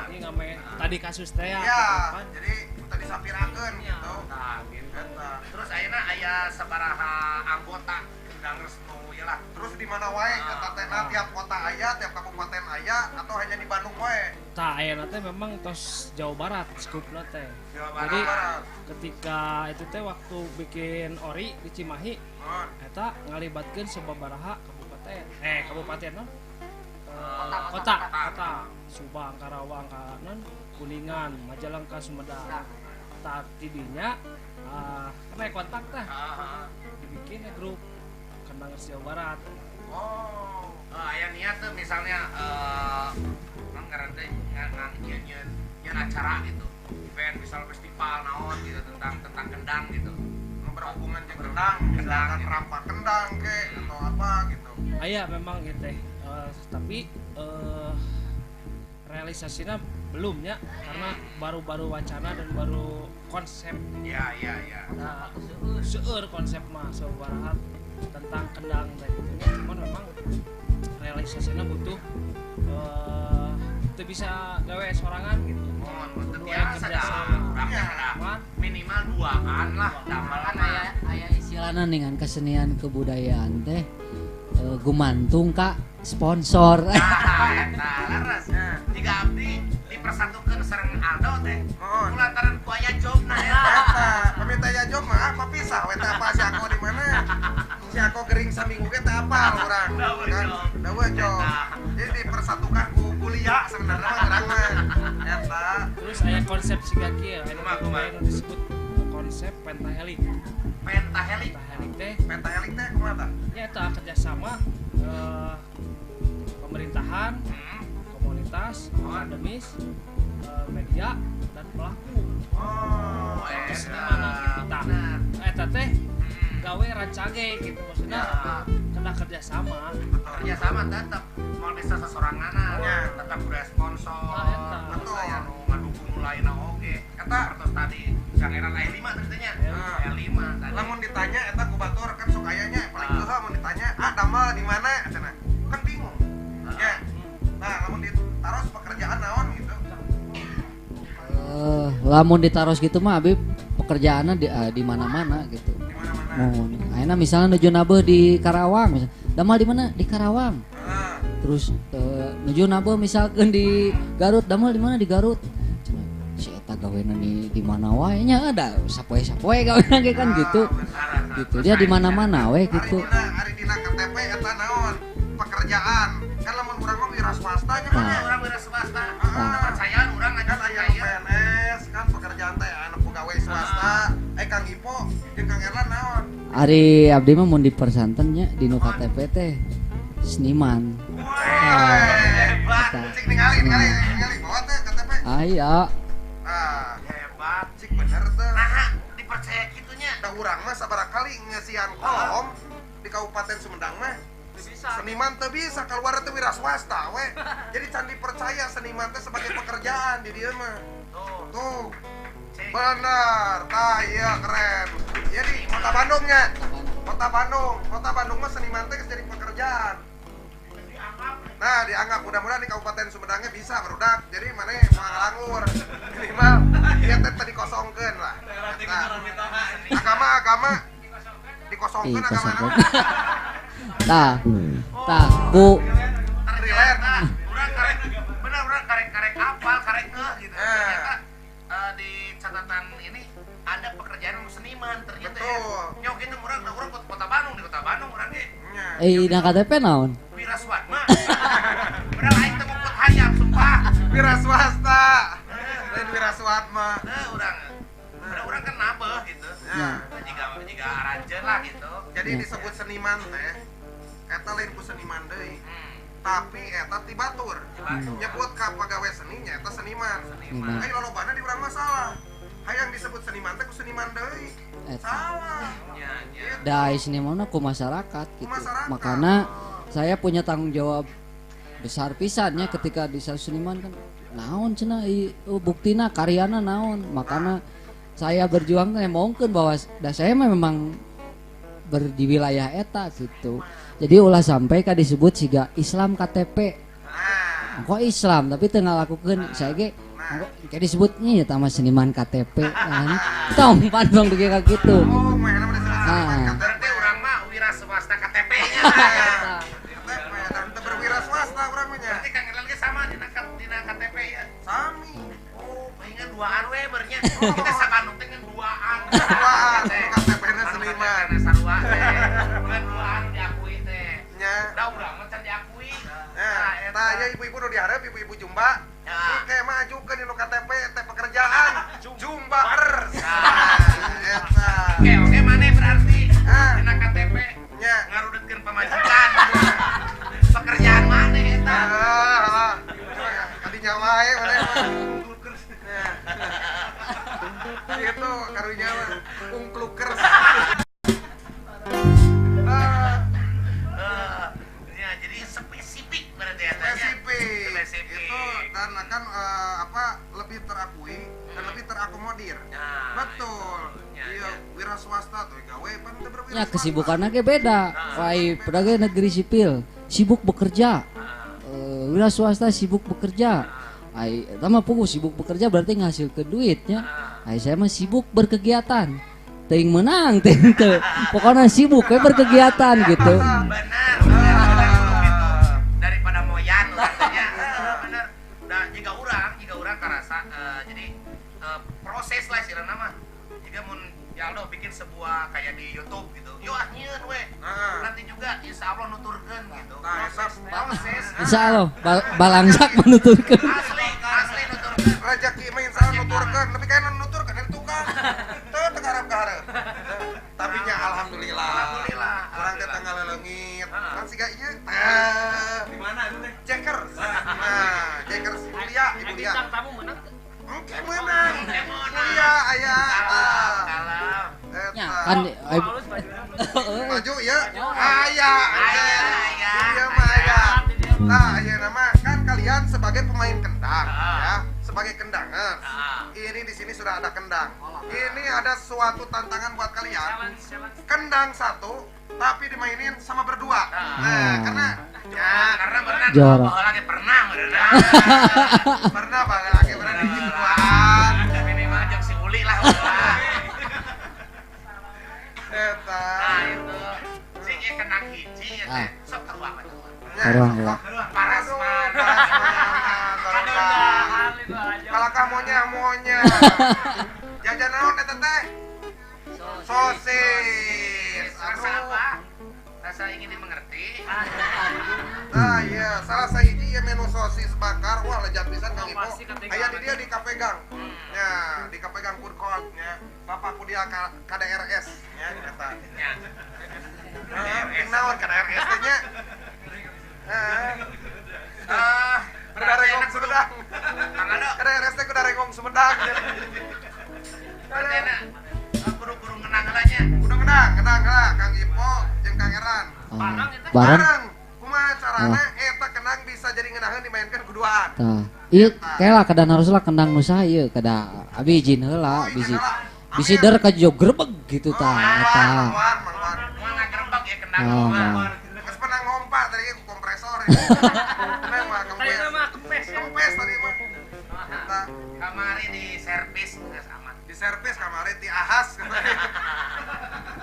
Speaker 5: Ini ngame tadi kasus teh
Speaker 2: Ya,
Speaker 5: gitu kan.
Speaker 2: jadi tadi sapirakeun gitu.
Speaker 3: Nah, gitu.
Speaker 2: Eta.
Speaker 3: Terus ayeuna aya sabaraha anggota Kendangers nu ieu lah.
Speaker 2: Terus di mana wae eta teh tiap kota aya, tiap kabupaten aya atau hanya di Bandung wae?
Speaker 5: Tah aya teh memang tos Jawa Barat skupna teh.
Speaker 3: Jawa
Speaker 5: Jadi
Speaker 2: Barat.
Speaker 5: ketika itu teh waktu bikin ori di Cimahi
Speaker 2: Mun.
Speaker 5: eta ngalibatkeun sababaraha kabupaten non? Kota Subang, Karawang, Kanan, Kuningan, Majalengka, Sumedang. Tah tidinya kena kontak teh dibikin grup Kendangers Jawa Barat.
Speaker 2: Oh.
Speaker 3: Aya niat tuh misalnya nang ngaran teh nyeun acara gitu. Event misal festival naon gitu tentang kendang gitu.
Speaker 2: Berhubungan jeung kendang, misalkan
Speaker 3: gitu.
Speaker 2: rampak kendang ke atau apa gitu.
Speaker 5: Aya memang gitu teh. Tapi realisasinya belum ya karena baru-baru wacana dan baru konsep.
Speaker 3: Ya.
Speaker 5: Nah, seueur konsep mah sabaraha tentang kendang teh gitu nya. Cuman memang realisasinya butuh teu bisa gawe sorangan gitu.
Speaker 3: Mun
Speaker 5: Kudu
Speaker 3: biasa
Speaker 5: aya
Speaker 3: dah.
Speaker 5: kerjasama.
Speaker 3: Urangnya
Speaker 5: Kan?
Speaker 3: minimal 2 kan lah damelan aya.
Speaker 4: Aya istilahna dengan kesenian kebudayaan teh gumantung ka sponsor.
Speaker 3: Eta laras. Jika abdi dipersatukeun sareng Aldo teh.
Speaker 2: Mun.
Speaker 3: Kulantaran ku aya jobna ya.
Speaker 2: Eta, peminta ya job mah apa pisah we teh apa si aku di mana? Si aku gering saminggu ge teh apal urang.
Speaker 3: Dawe
Speaker 2: Kan?
Speaker 3: job.
Speaker 2: Dawe job. Jadi dipersatukan ku kuliah sebenarnya mah urang mah. Eta.
Speaker 5: Terus aya konsep siga kieu
Speaker 3: Kumaha?
Speaker 5: anu disebut konsep pentahelik.
Speaker 3: Pentahelik.
Speaker 5: Pentahelik teh
Speaker 2: Pentahelik teh kumaha tah?
Speaker 5: nyata kerjasama pemerintahan, komunitas, akademis, media dan pelaku.
Speaker 3: Oh,
Speaker 5: Kesenimanan gitu tah. Eta teh gawe rancage gitu maksudnya kena kerjasama.
Speaker 3: Kerja sama tetap mau bisa sesoranganna
Speaker 2: Ya.
Speaker 3: tetap udah sponsor
Speaker 5: Eta.
Speaker 3: betul aya nu ngadukung nu lainna oge eta terus tadi Kang Eran aya 5 tentunya aya 5 tadi
Speaker 2: Lamun ditanya eta ku batur kan sok ayanya paling teuheuh mun ditanya damel di mana cenah. Kan bingung. Ya. Nah, lamun ditaros pekerjaan naon gitu.
Speaker 4: Lamun ditaros gitu mah abi pekerjaanna di mana-mana gitu.
Speaker 2: Di mana-mana.
Speaker 4: Ayeuna misalnya nuju nabeuh di Karawang misal. Damal di mana? Di Karawang.
Speaker 2: Nah,
Speaker 4: Terus nuju nabeuh misalkan di Garut, damal di mana? Di Garut. Cenah, si eta gawena di mana wae nya ada sapoe-sapoe gawena ge kan gitu. Gitu. Dia di mana-mana we gitu.
Speaker 2: Ari dina KTP eta naon? Pekerjaan. Kan lamun urang mah wira swasta nya kan ya.
Speaker 3: urang wira swasta
Speaker 4: Ah.
Speaker 3: percayaan urang aja
Speaker 2: Kan aya
Speaker 3: percaya
Speaker 2: PNS kan pekerjaan teh anu pegawai swasta. Kang Ipo jeung Kang Erlan naon?
Speaker 4: Ari abdi mah mun dipersanten nya di nu KTP teh seniman.
Speaker 2: Hebat. Cik ningali bawa teh KTP.
Speaker 4: Aya.
Speaker 2: Hebat, cik bener teh.
Speaker 3: nah dipercaya gitunya
Speaker 2: Da urang mah sabarakali ngesian kolom di Kabupaten Sumedang mah seniman teu bisa keluar teh wira swasta we. Jadi can dipercaya seniman teh sebagai pekerjaan di dieu mah. Tuh. Bener. Tah iya keren. Jadi kota Bandungnya. Kota Bandung mah seniman teh jadi pekerjaan. Nah, dianggap mudah-mudahan di Kabupaten Sumedangnya bisa barudak. Jadi mana nganggur minimal ieu teh tadi kosongkeun lah. Agama dikosongkeun agama
Speaker 4: kosongkeun.
Speaker 2: nama.
Speaker 4: Tah, ku
Speaker 2: Relate.
Speaker 3: Urang karek bener-bener karek apal, karek gitu. Ternyata di catatan ini ada pekerjaan seniman ternyata ya.
Speaker 2: Betul.
Speaker 3: Nyok gitu urang kota Bandung, di kota Bandung urang ge.
Speaker 4: dina KTP naon?
Speaker 3: Wira Swatma. Urang aing teh ngukut hayam sumpah.
Speaker 2: Wira swasta. Lain wira swatma.
Speaker 3: Urang kan nabeh gitu.
Speaker 4: Ya.
Speaker 3: Jika aranjeun lah gitu.
Speaker 2: Jadi disebut seniman teh eta lain ku seniman deui. Tapi eta ti batur. Nyebut ka pagawe seni nya eta seniman.
Speaker 4: Seniman.
Speaker 2: Ai lolobana di urang masalah. Hayang disebut seniman teh ku seniman deui.
Speaker 4: Eta.
Speaker 2: Salah.
Speaker 4: Da seniman ku masyarakat gitu.
Speaker 2: Masyarakat.
Speaker 4: Makanya saya punya tanggung jawab besar pisannya ketika di seniman kan naon cenah buktina karyana naon. Makanya saya berjuang teh mungkin bahwa saya memang di wilayah eta gitu. Jadi ulah sampai ka disebut siga Islam KTP. Kok Islam tapi teu ngalakukeun saya ge kayak disebutnya ya tama seniman KTP kan. Kita umpan dong kayak gitu.
Speaker 2: Oh, mah nama disebut
Speaker 3: Berarti urang mah wira swasta KTP-nya.
Speaker 2: Teu berwira swasta urang mah nya.
Speaker 3: Berarti Kang Erlan ge sama dina KTP ya.
Speaker 2: Sami.
Speaker 3: Oh, palingan duaan we bernya. Kita sabandung teh ngan duaan.
Speaker 2: Duaan, KTP-na seniman.
Speaker 3: Karena sarua teh. Ngan duaan diakui teh.
Speaker 2: Nya.
Speaker 3: Da urang mah can diakui.
Speaker 2: Nah, ya ibu-ibu nu diharap ibu-ibu Jumba.
Speaker 3: Ya.
Speaker 2: Kayak maju ke di KTP teh pekerjaan Jumbaers. Eta.
Speaker 3: Oke, maneh berarti
Speaker 2: Ah.
Speaker 3: dina KTP
Speaker 2: Nya.
Speaker 3: ngarudutkeun pamajikan. Pekerjaan maneh eta?
Speaker 2: Kadinya wae mana itu karunya mah ungklukers.
Speaker 3: Ya, jadi spesifik berarti ya tanya.
Speaker 2: Spesifik. Itu dan akan lebih terakui dan lebih terakomodir.
Speaker 3: Nah,
Speaker 2: Betul.
Speaker 3: Ya,
Speaker 2: Iya,
Speaker 3: ya.
Speaker 2: wira swasta tuh gawe pan teu berwira
Speaker 4: Ya
Speaker 2: swasta.
Speaker 4: kesibukannya ge beda. Lain pedagang negeri sipil sibuk bekerja. Wira swasta sibuk bekerja. Ai eta mah puguh sibuk bekerja berarti ngasilkeun duitnya. Ai saya mah sibuk berkegiatan. Teuing menang teh teu. Pokoknya sibuk we berkegiatan gitu.
Speaker 3: benar gitu. Daripada moyan katanya. Benar. Da jika urang karasa jadi proses lah sih nama. Jika mun Aldo bikin sebuah kayak di YouTube gitu. Yo nyieun we. Nanti juga insya Allah nuturkeun gitu. Proses.
Speaker 4: Insyaallah balangsak menuturkeun.
Speaker 3: Asli nuturkeun.
Speaker 2: Rezeki mah insya Allah nuturkeun, tapi kan nuturkeun yang tukang. Teu teu ngarep-ngarep. Tapi nya alhamdulillah.
Speaker 3: Alhamdulillah.
Speaker 2: Urang teh tanggal leungit. Kan siga ieu.
Speaker 3: Di mana itu teh?
Speaker 2: Jekers. Nah, Jekers kuliah, ibu dia.
Speaker 5: Bintang tamu menang.
Speaker 2: Oke, menang. Kuliah aya.
Speaker 3: Kalam.
Speaker 4: Ya kan
Speaker 5: Halus baju.
Speaker 2: Maju ya. Aya.
Speaker 3: Aya.
Speaker 2: Dia mah aya. Nah, aya nama kan kalian sebagai pemain kendang ya, sebagai kendangan. Ini di sini sudah ada kendang. Ini ada suatu tantangan buat kalian. Kendang satu tapi dimainin sama berdua. Nah, karena
Speaker 3: Karena berenang
Speaker 4: Juara.
Speaker 3: lagi pernah berenang.
Speaker 2: pernah banget lagi berada di gituan.
Speaker 3: Minimal jam si Uli lah.
Speaker 2: Eta.
Speaker 3: Nah itu si kenang hiji ya teh. Sok tahu apa tuh?
Speaker 4: Orang lah.
Speaker 3: Parasman.
Speaker 2: Kalakah monya. Jajan naon eta teh? Sosis.
Speaker 3: Rasa apa? Rasa ingin dimengerti.
Speaker 2: Nah iya, salah sahiji ya menu sosis bakar. Wah lejat pisan Kang Ipo.
Speaker 5: Pasti ketinggalan.
Speaker 2: Aya di dia di Kafe Gang. Ya, di Kafe Gang Food Court nya. Bapakku dia KDRS nya eta.
Speaker 3: Ya.
Speaker 2: Naon KDRS teh nya? Kuda
Speaker 3: Berarti
Speaker 2: regong
Speaker 3: enak kudu.
Speaker 2: Sumedang.
Speaker 3: Kang Ado.
Speaker 2: KDRS teh kuda regong Sumedang.
Speaker 3: Berarti enak. Kudu ngenang lah nya.
Speaker 2: Udah kenang lah Kang Ipo jeung Kang Eran.
Speaker 4: Bareng.
Speaker 2: Kumaha carana eta kenang bisa jadi ngenaheun dimainkeun kuduaan.
Speaker 4: Tah. Ieu kaela kada haruslah kendang nu saha ieu kada abi izin heula bisi der ka jog grebeg gitu tah eta.
Speaker 2: Mangwan.
Speaker 3: Moal kendang
Speaker 4: Oh,
Speaker 3: mah.
Speaker 4: mau.
Speaker 2: Geus pernah ngompak tadi ku kompresor. Ini mah
Speaker 5: Tadi
Speaker 2: kempes.
Speaker 5: mah kempes ya.
Speaker 2: Kempes tadi mah. Eta
Speaker 3: Kamari di servis geus aman.
Speaker 2: di servis kamari ti ahas.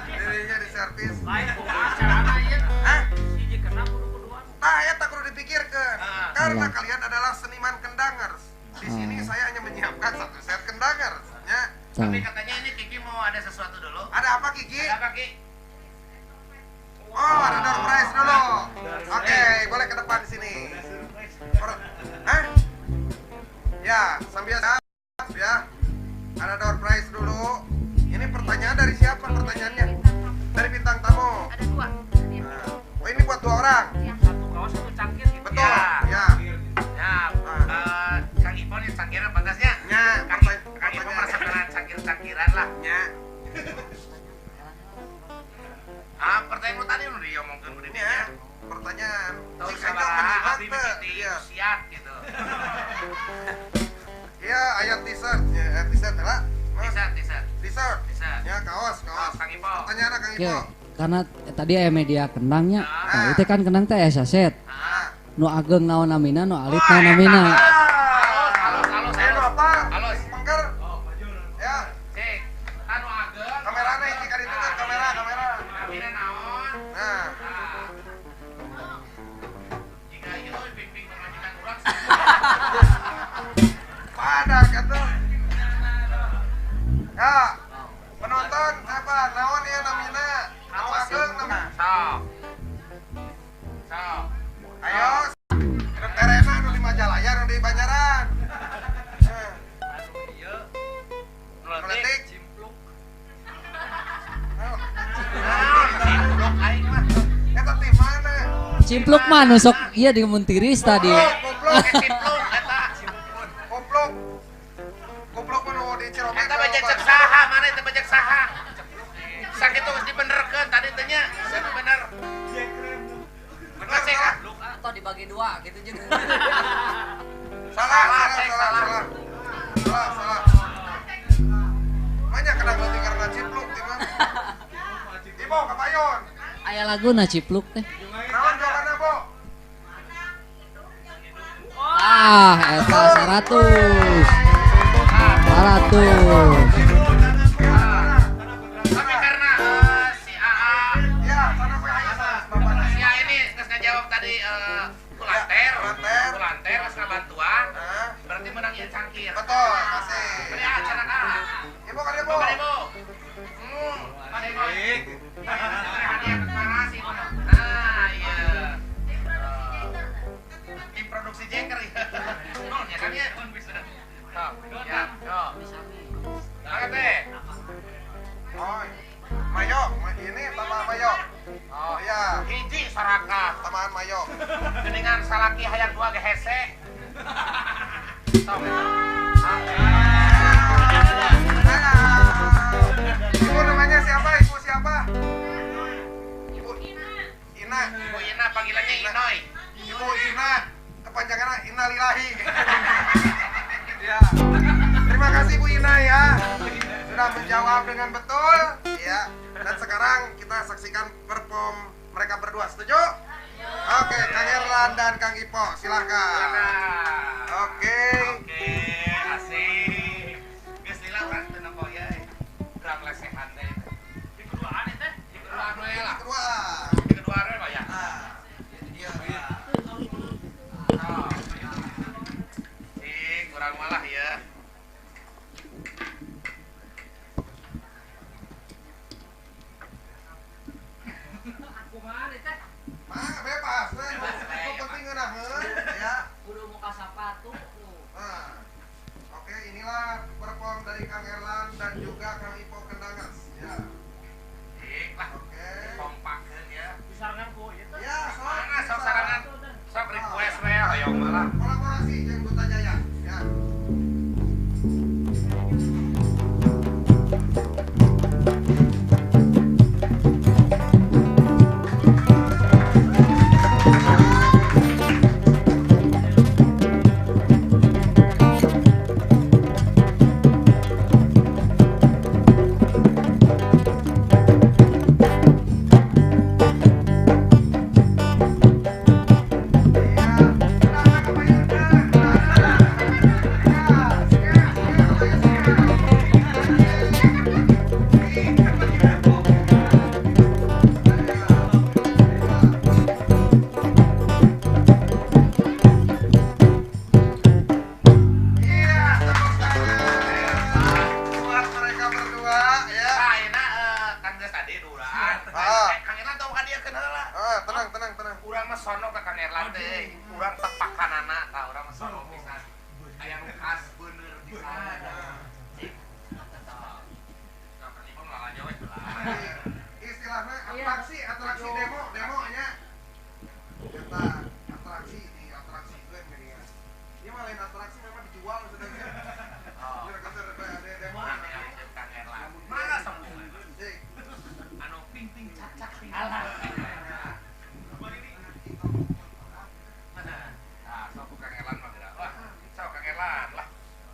Speaker 2: Dirinya di servis.
Speaker 5: Lain kumaha carana ieu.
Speaker 2: Hah?
Speaker 5: Hiji kena kudu-kuduan.
Speaker 2: Nah, eta kudu dipikirkeun. Karena
Speaker 4: Iya.
Speaker 2: kalian adalah seniman kendangers. Di sini
Speaker 4: Oh.
Speaker 2: saya hanya menyiapkan satu set kendangers. Ya.
Speaker 3: Tapi
Speaker 4: Tuh.
Speaker 3: katanya ini Kiki mau ada sesuatu dulu.
Speaker 2: Ada apa Kiki?
Speaker 3: Ada apa Ki?
Speaker 2: Oh, ada door prize dulu. Oke, boleh ke depan sini. Hah? Ya, sambil siap ya. Ada door prize dulu. Ini pertanyaan dari siapa pertanyaannya? Dari bintang tamu.
Speaker 6: Ada 2.
Speaker 2: Oh, ini buat 2 orang.
Speaker 5: Satu kaos satu cangkir gitu.
Speaker 2: Betul.
Speaker 3: Ya.
Speaker 2: Ya.
Speaker 3: Ya, Kang Ipon yang cangkir pantasnya.
Speaker 2: Ya,
Speaker 3: Kang Ipon merasa kena cangkir-cangkiran lah.
Speaker 2: Ya.
Speaker 3: Pertanyaan lu tadi udah diomongkan
Speaker 2: Ini
Speaker 3: begini
Speaker 2: ya.
Speaker 3: ya.
Speaker 2: Pertanyaan.
Speaker 3: Tahu
Speaker 2: Si Kang
Speaker 3: sabar
Speaker 2: menyimak
Speaker 3: abdi
Speaker 2: teh.
Speaker 3: mimiti
Speaker 2: Iya.
Speaker 3: usiat gitu.
Speaker 2: Iya, ayat t-shirt. Ya, t-shirt lah.
Speaker 3: T-shirt.
Speaker 2: T-shirt.
Speaker 3: T-shirt.
Speaker 2: Ya, kaos.
Speaker 3: Kang Ipo.
Speaker 2: Pertanyaan Kang
Speaker 4: Oke,
Speaker 2: Ipo.
Speaker 4: karena tadi aya media kendangnya.
Speaker 2: Ah.
Speaker 4: Nah, itu kan kendang teh aya saset.
Speaker 2: Ah.
Speaker 4: Nu ageng naon namina, nu alit naon namina.
Speaker 3: Halus.
Speaker 2: Ini apa?
Speaker 3: Halus.
Speaker 2: Mengker. Ya,
Speaker 3: Cek. Anu ageng.
Speaker 2: kamerana ini kan itu kan kamera.
Speaker 3: Namina naon?
Speaker 2: Nah,
Speaker 3: Jika ieu bimbing pemajikan urang.
Speaker 2: pada kata. Ya, penonton apa? Naon ya namina? Anu ageng namina.
Speaker 3: Sok.
Speaker 2: Ayo, terena anu di Majalaya, anu di Banjaran. Eh,
Speaker 3: Ieu.
Speaker 2: Nuletik.
Speaker 3: Cimpluk.
Speaker 2: Ayo.
Speaker 3: Cimpluk aing mah.
Speaker 2: Eta tim mana?
Speaker 4: Cimpluk mah nu sok ieu di mun tiris tadi.
Speaker 2: Goblok,
Speaker 3: Cimpluk eta.
Speaker 2: goblok. Goblok nu di Ciromek.
Speaker 3: Eta bajak cek saha, mana eta bajak saha? Sakitu geus dibenerkeun tadi teh nya. Saya bener. Bener cek ah.
Speaker 4: Atau dibagi 2 gitu juga.
Speaker 2: Salah. Banyak kena berarti karena cipluk, Timo. Timo, kapayon.
Speaker 4: Aya lagu na cipluk teh.
Speaker 2: Naon jawabannya, Bo?
Speaker 4: Ah, eta 100. 100.
Speaker 3: Tapi karena si AA
Speaker 2: Ya, sana gue aja, Bapaknya.
Speaker 3: si AA ini geus ngajawab tadi kulanter, geus ngabantuan.
Speaker 2: Hah?
Speaker 3: Berarti menang ieu cangkir.
Speaker 2: Betul, kasih.
Speaker 3: Beri acara ah.
Speaker 2: Ibu kan Ibu.
Speaker 3: Pak Ibu. Pak Ibu. Hadiah deklarasi. Nah, iya. Tim produksi Jengker ya. Non ya kan ya. Bisa. Ya, yo. Oke, teh.
Speaker 2: Oh, Mayo, ini sama Mayo. Oh iya,
Speaker 3: Hiji Saraka.
Speaker 2: tamaan Mayo.
Speaker 3: Geningan salaki hayang dua ge hese. Sok.
Speaker 2: Ibu namanya siapa? Ibu siapa? Ibu Ina.
Speaker 3: Ibu Ina panggilannya Inoy.
Speaker 2: Ibu Ina. Kepanjangannya Innalillahi. Ya. Terima kasih Bu Ina ya. Sudah menjawab dengan betul. Ya. Dan sekarang kita saksikan perform mereka berdua. Setuju? Oke, Kang Erlan dan Kang Ipo, silahkan. Oke.
Speaker 3: Oke, asik. Geus lila urang teu nongko ya. Urang lesehan teh. Di keduaan teh. Di keduaan we lah.
Speaker 2: Kedua.
Speaker 3: Di keduaan we ya.
Speaker 2: Iya.
Speaker 3: Kurang malah ya.
Speaker 2: Mah bebas, itu penting ngeunaheun ya.
Speaker 4: Kudu muka sepatu.
Speaker 2: Nah, oke, inilah perform dari Kang Erlan dan juga Kang Ipo Kendangers. Ya,
Speaker 3: Dik lah.
Speaker 2: oke.
Speaker 3: Kompakeun ya.
Speaker 5: Disarangan ku ieu teh.
Speaker 2: Ya,
Speaker 3: Mana sok sarangan. Sok request we hoyong malah.
Speaker 2: kolaborasi jeung Duta Jaya. Ya. jual maksudnya.
Speaker 3: Oh.
Speaker 2: Kira kasar ada.
Speaker 3: Mana yang Kang Erlan? Mana sambungan?
Speaker 2: Cik.
Speaker 3: Anu ping cacak ping. Alah. Nah, sok Kang Erlan mah geura. Wah, sok Kang Erlan lah.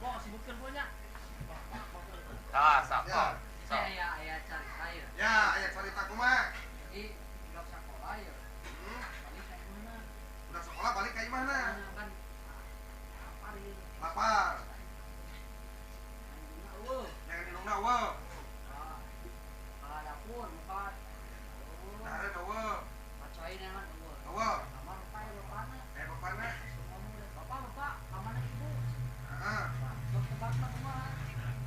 Speaker 5: Wah, sebutkan punya.
Speaker 3: Tah, sok.
Speaker 2: Ya.
Speaker 3: Sok.
Speaker 4: Saya cerita ya.
Speaker 2: Ya, aya cerita kumaha?
Speaker 4: Jadi udah sekolah ya.
Speaker 2: Hmm.
Speaker 4: Balik kayak mana?
Speaker 2: Udah sekolah balik ke mana?
Speaker 4: Kan apa ini?
Speaker 2: Lapar.
Speaker 4: Wow.
Speaker 2: Yang di rumah wow.
Speaker 4: Kalau dapur bukan.
Speaker 2: Nah, ada wow.
Speaker 4: Macoin yang kan
Speaker 2: Wow.
Speaker 4: kamar apa ya bapaknya?
Speaker 2: Bapaknya.
Speaker 4: Ngomong deh, bapak kamar ibu.
Speaker 2: Heeh.
Speaker 4: Sok tebakna kumaha?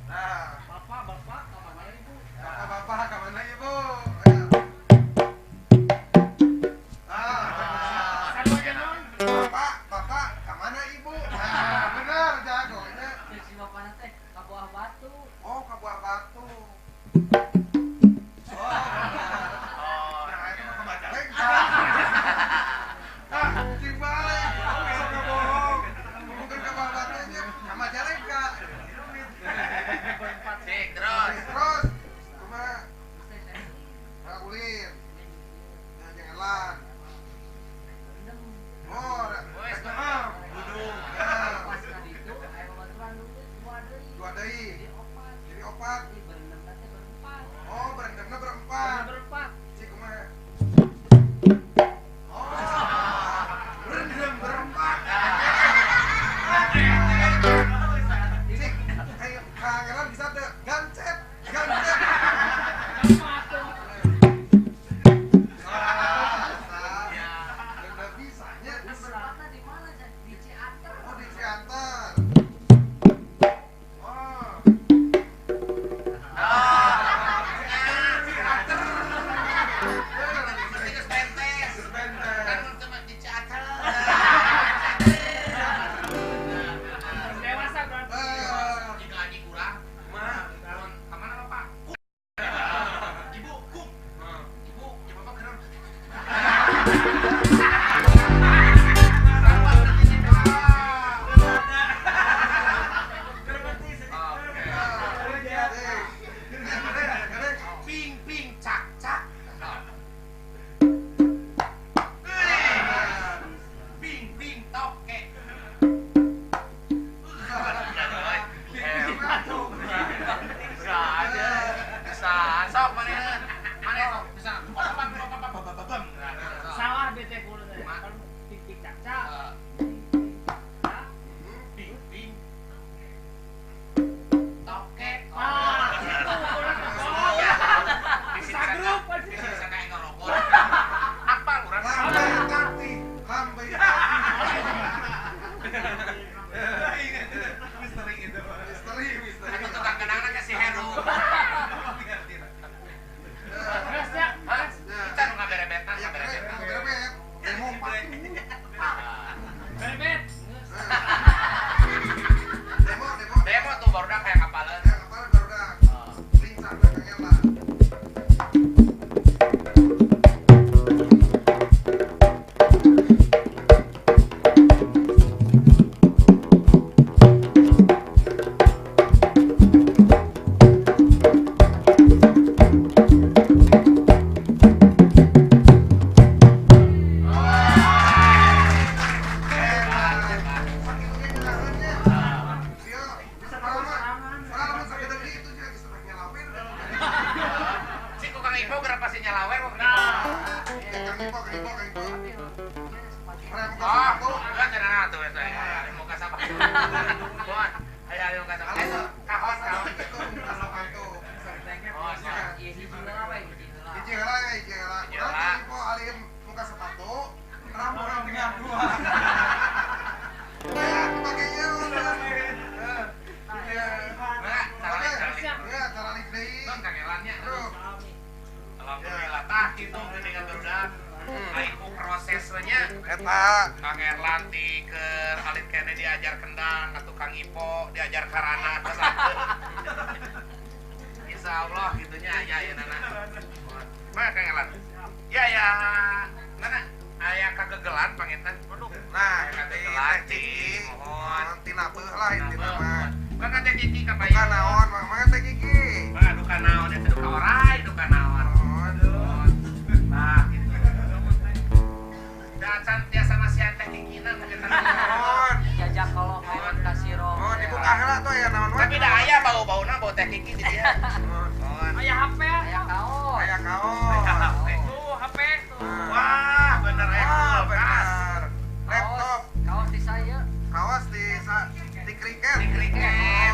Speaker 2: Nah,
Speaker 5: Bapak, kamar ibu.
Speaker 2: bapak ke mana ibu?
Speaker 5: Sarua jangan.
Speaker 2: Bapak ke mana ibu? Nah, benar jago ini.
Speaker 4: Terus si bapaknya teh ka buah batu.
Speaker 2: Oh, ke buah batu. Oh.
Speaker 3: Oh,
Speaker 2: Nah, itu mah ke Majalengka. Ah, cing balik. Bisa nggak bohong. Bukan ke buah batunya, ke Majalengka.
Speaker 3: Cik, terus.
Speaker 2: Terus, kumaha? Nah, ulin. Nah, jangan lan. Oh,
Speaker 3: Wes,
Speaker 2: nah,
Speaker 3: budung.
Speaker 2: nah,
Speaker 4: Pas tadi itu aya babaturan dulu dua deui.
Speaker 2: dua deui.
Speaker 4: Jadi opat.
Speaker 2: Jadi opat.
Speaker 4: Jadi berendam teh berempat.
Speaker 2: Oh, berendamnya berempat.
Speaker 5: Berempat.
Speaker 2: Cik kumaha? Oh, berendam berempat. Cik, kayak kangenan bisa deh. Gancet.
Speaker 3: Ya.
Speaker 2: Udah bisanya.
Speaker 4: Berempatnya di mana? Di Ciater.
Speaker 2: Oh, di Ciantar. Oh.
Speaker 5: Dewasa berarti.
Speaker 3: Ping cak cak. Ping toke. Bisa aja. Bisa. Sok mana sok bisa.
Speaker 5: Salah bete kulo teh. Kan tik caca.
Speaker 3: Ping toke.
Speaker 5: Ah, itu kulo. Bisa grup aja.
Speaker 3: Bisa kayak ngerokok. Apa urang?
Speaker 2: Lambai kaki. Misteri.
Speaker 3: Aku tukang kenang-kenang kasih Heru.
Speaker 5: Terus ya.
Speaker 3: Kita nu ngaberebetan,
Speaker 2: Ya,
Speaker 3: ngaberebetan.
Speaker 2: berebet. Demo
Speaker 5: Bebet.
Speaker 3: Demo tuh baru dah kayak kapalan.
Speaker 2: yang apa baru dah. Lincah belakangnya lah.
Speaker 3: Si tukang ipo berapa sih nyalawer mau Oh, enggak cenah tuh saya. Muka sapa? Bon, aya muka sapa? Kahos. Oh, siap.
Speaker 4: Iya sih juga apa ini?
Speaker 3: Bang kangelannya. Alhamdulillah tah kitu geuningan barudak. Aiku prosesnya Kang Erlan ti keur alit kene diajar kendang, atuh Kang Ipo diajar karana kesakeun. Insyaallah gitunya aya ya nana. Mah Kang Erlan. Ya. Nana aya kagegelan panginten. Nah, kagegelan ti.
Speaker 2: tina beuh lah intina mah.
Speaker 3: Maka teh Kiki
Speaker 2: Duka
Speaker 3: kabayang.
Speaker 2: naon, mah teh Kiki.
Speaker 3: Mah duka naon eta duka orai, duka naon. Nah, gitu. Dan tiasa nasihat teh Kikina mungkin
Speaker 2: Naon?
Speaker 4: Jajak kalau kawan kasiro.
Speaker 2: Oh, dibuka heula tuh ya naon mah.
Speaker 3: tapi da aya bau-bauna bau teh Kiki di dia.
Speaker 5: Aya HP
Speaker 4: Aya kaos.
Speaker 2: Aya kaos.
Speaker 5: tuh HP tuh.
Speaker 3: Wah, bener
Speaker 2: Wah,
Speaker 3: ekol, kas.
Speaker 2: benar. Laptop,
Speaker 4: Kaos di saya.
Speaker 2: kaos di kriket.
Speaker 3: Di kriket.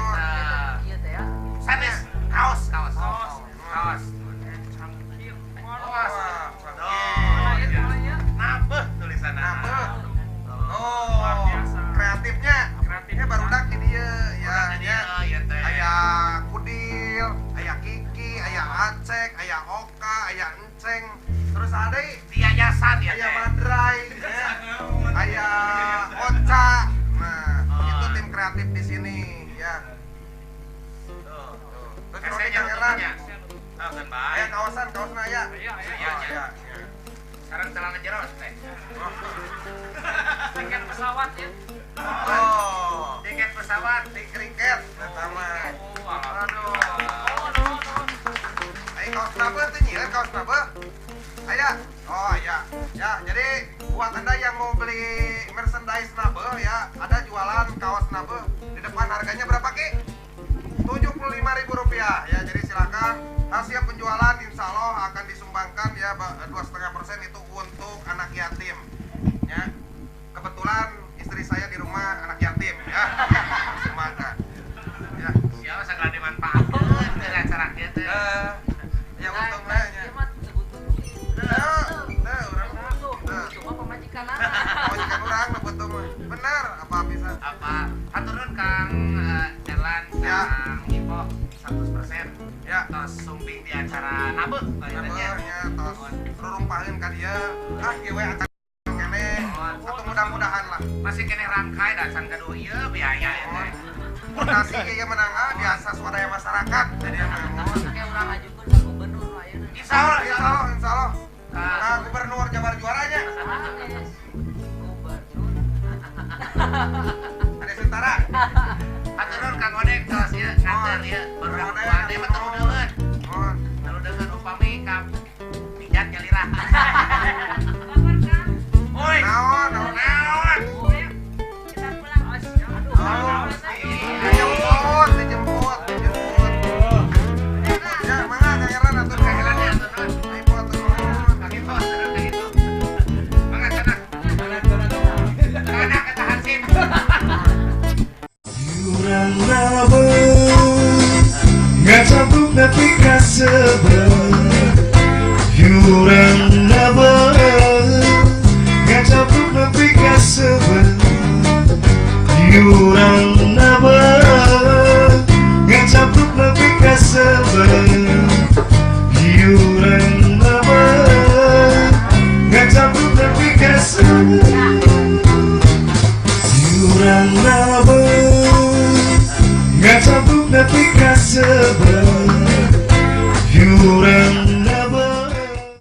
Speaker 4: Iya teh ya.
Speaker 3: Sanes kaos.
Speaker 2: Kaos.
Speaker 3: Kaos.
Speaker 2: Wah,
Speaker 3: Nabeh tulisanna.
Speaker 2: Nabeh. Oh,
Speaker 5: Luar biasa.
Speaker 2: kreatifnya.
Speaker 5: Kreatifnya.
Speaker 2: Barudak di dia ya.
Speaker 3: Bukan dia, ya teh.
Speaker 2: Aya Kudil, aya Kiki, aya Acek, aya Oka, aya Enceng. Terus ada
Speaker 3: Di yayasan ya
Speaker 2: aya
Speaker 3: teh.
Speaker 2: Madrai, ya. Aya Oca. Nah, itu tim kreatif di sini, ya.
Speaker 3: Tuh.
Speaker 2: Terus
Speaker 3: Kan
Speaker 2: Roni
Speaker 3: saya
Speaker 2: Pangeran.
Speaker 3: nyarutunya. Ah, kan
Speaker 2: Aya
Speaker 3: baik.
Speaker 2: kaosna aya.
Speaker 5: Iya,
Speaker 3: Iya, iya.
Speaker 2: Ya.
Speaker 3: Sekarang celana jeros teh.
Speaker 5: tiket pesawat ya.
Speaker 2: Oh,
Speaker 3: Tiket pesawat.
Speaker 2: di kriket pertama. Aduh. Ayo kaos nabeh tuh nyieun kaos nabeh. Aya. Oh iya. Ya, jadi buat Anda yang mau beli merchandise nabeh ya, ada jualan kaos nabeh. Di depan harganya berapa, Ki? Rp75.000 ya. Jadi silakan hasil penjualan insya Allah akan disumbangkan ya 2,5% itu untuk anak yatim. Ya. Kebetulan istri saya di rumah anak yatim ya. Sumbangkan. Ya.
Speaker 3: Siapa sagala dimanfaatkeun ke acara kieu teh.
Speaker 2: Ya untungnya nya. Urang
Speaker 4: Cuma pemajikan
Speaker 2: majikan urang nu butuh mah. Bener apa bisa?
Speaker 3: Apa? Haturun Kang Elan,
Speaker 2: Ya.
Speaker 3: Kang Ipo 100%.
Speaker 2: Ya.
Speaker 3: Tos sumping di acara nabeh
Speaker 2: Nabehnya tos rurumpaheun ka dieu. Ah kieu we akan kene. Atau mudah-mudahan lah.
Speaker 3: Masih kene rangkai dan can gaduh ieu biaya ya teh.
Speaker 2: Fondasi ieu menangga biasa swadaya masyarakat. Jadi
Speaker 4: Kayak urang ajukeun ka gubernur lah ya.
Speaker 3: Insya Allah,
Speaker 2: insya Allah, insya Allah.
Speaker 3: Ah.
Speaker 2: Nah, gubernur Jabar juaranya.
Speaker 4: Gubernur.
Speaker 2: Ada Sentara.
Speaker 3: Haturun Kang Odek tos ieu nganter ieu baru dah teh mah teu deuleuh.
Speaker 2: Oh,
Speaker 3: Lalu dengan upami kam pijat nyalirah. Oi,
Speaker 2: naon?
Speaker 3: naon?
Speaker 2: Oh, dijemput. Ya, mangga Kang Eran atur
Speaker 3: Kehelan ya, Tuan.
Speaker 2: Ibu atur nuhun.
Speaker 3: Kaki pos terus kayak gitu. Mangga sana. Sana kata Hansip.
Speaker 1: Yurang nabeh ngacapuk nepi ka sebelah. Yurang nabeh ngacapuk nepi ka sebelah. Yurang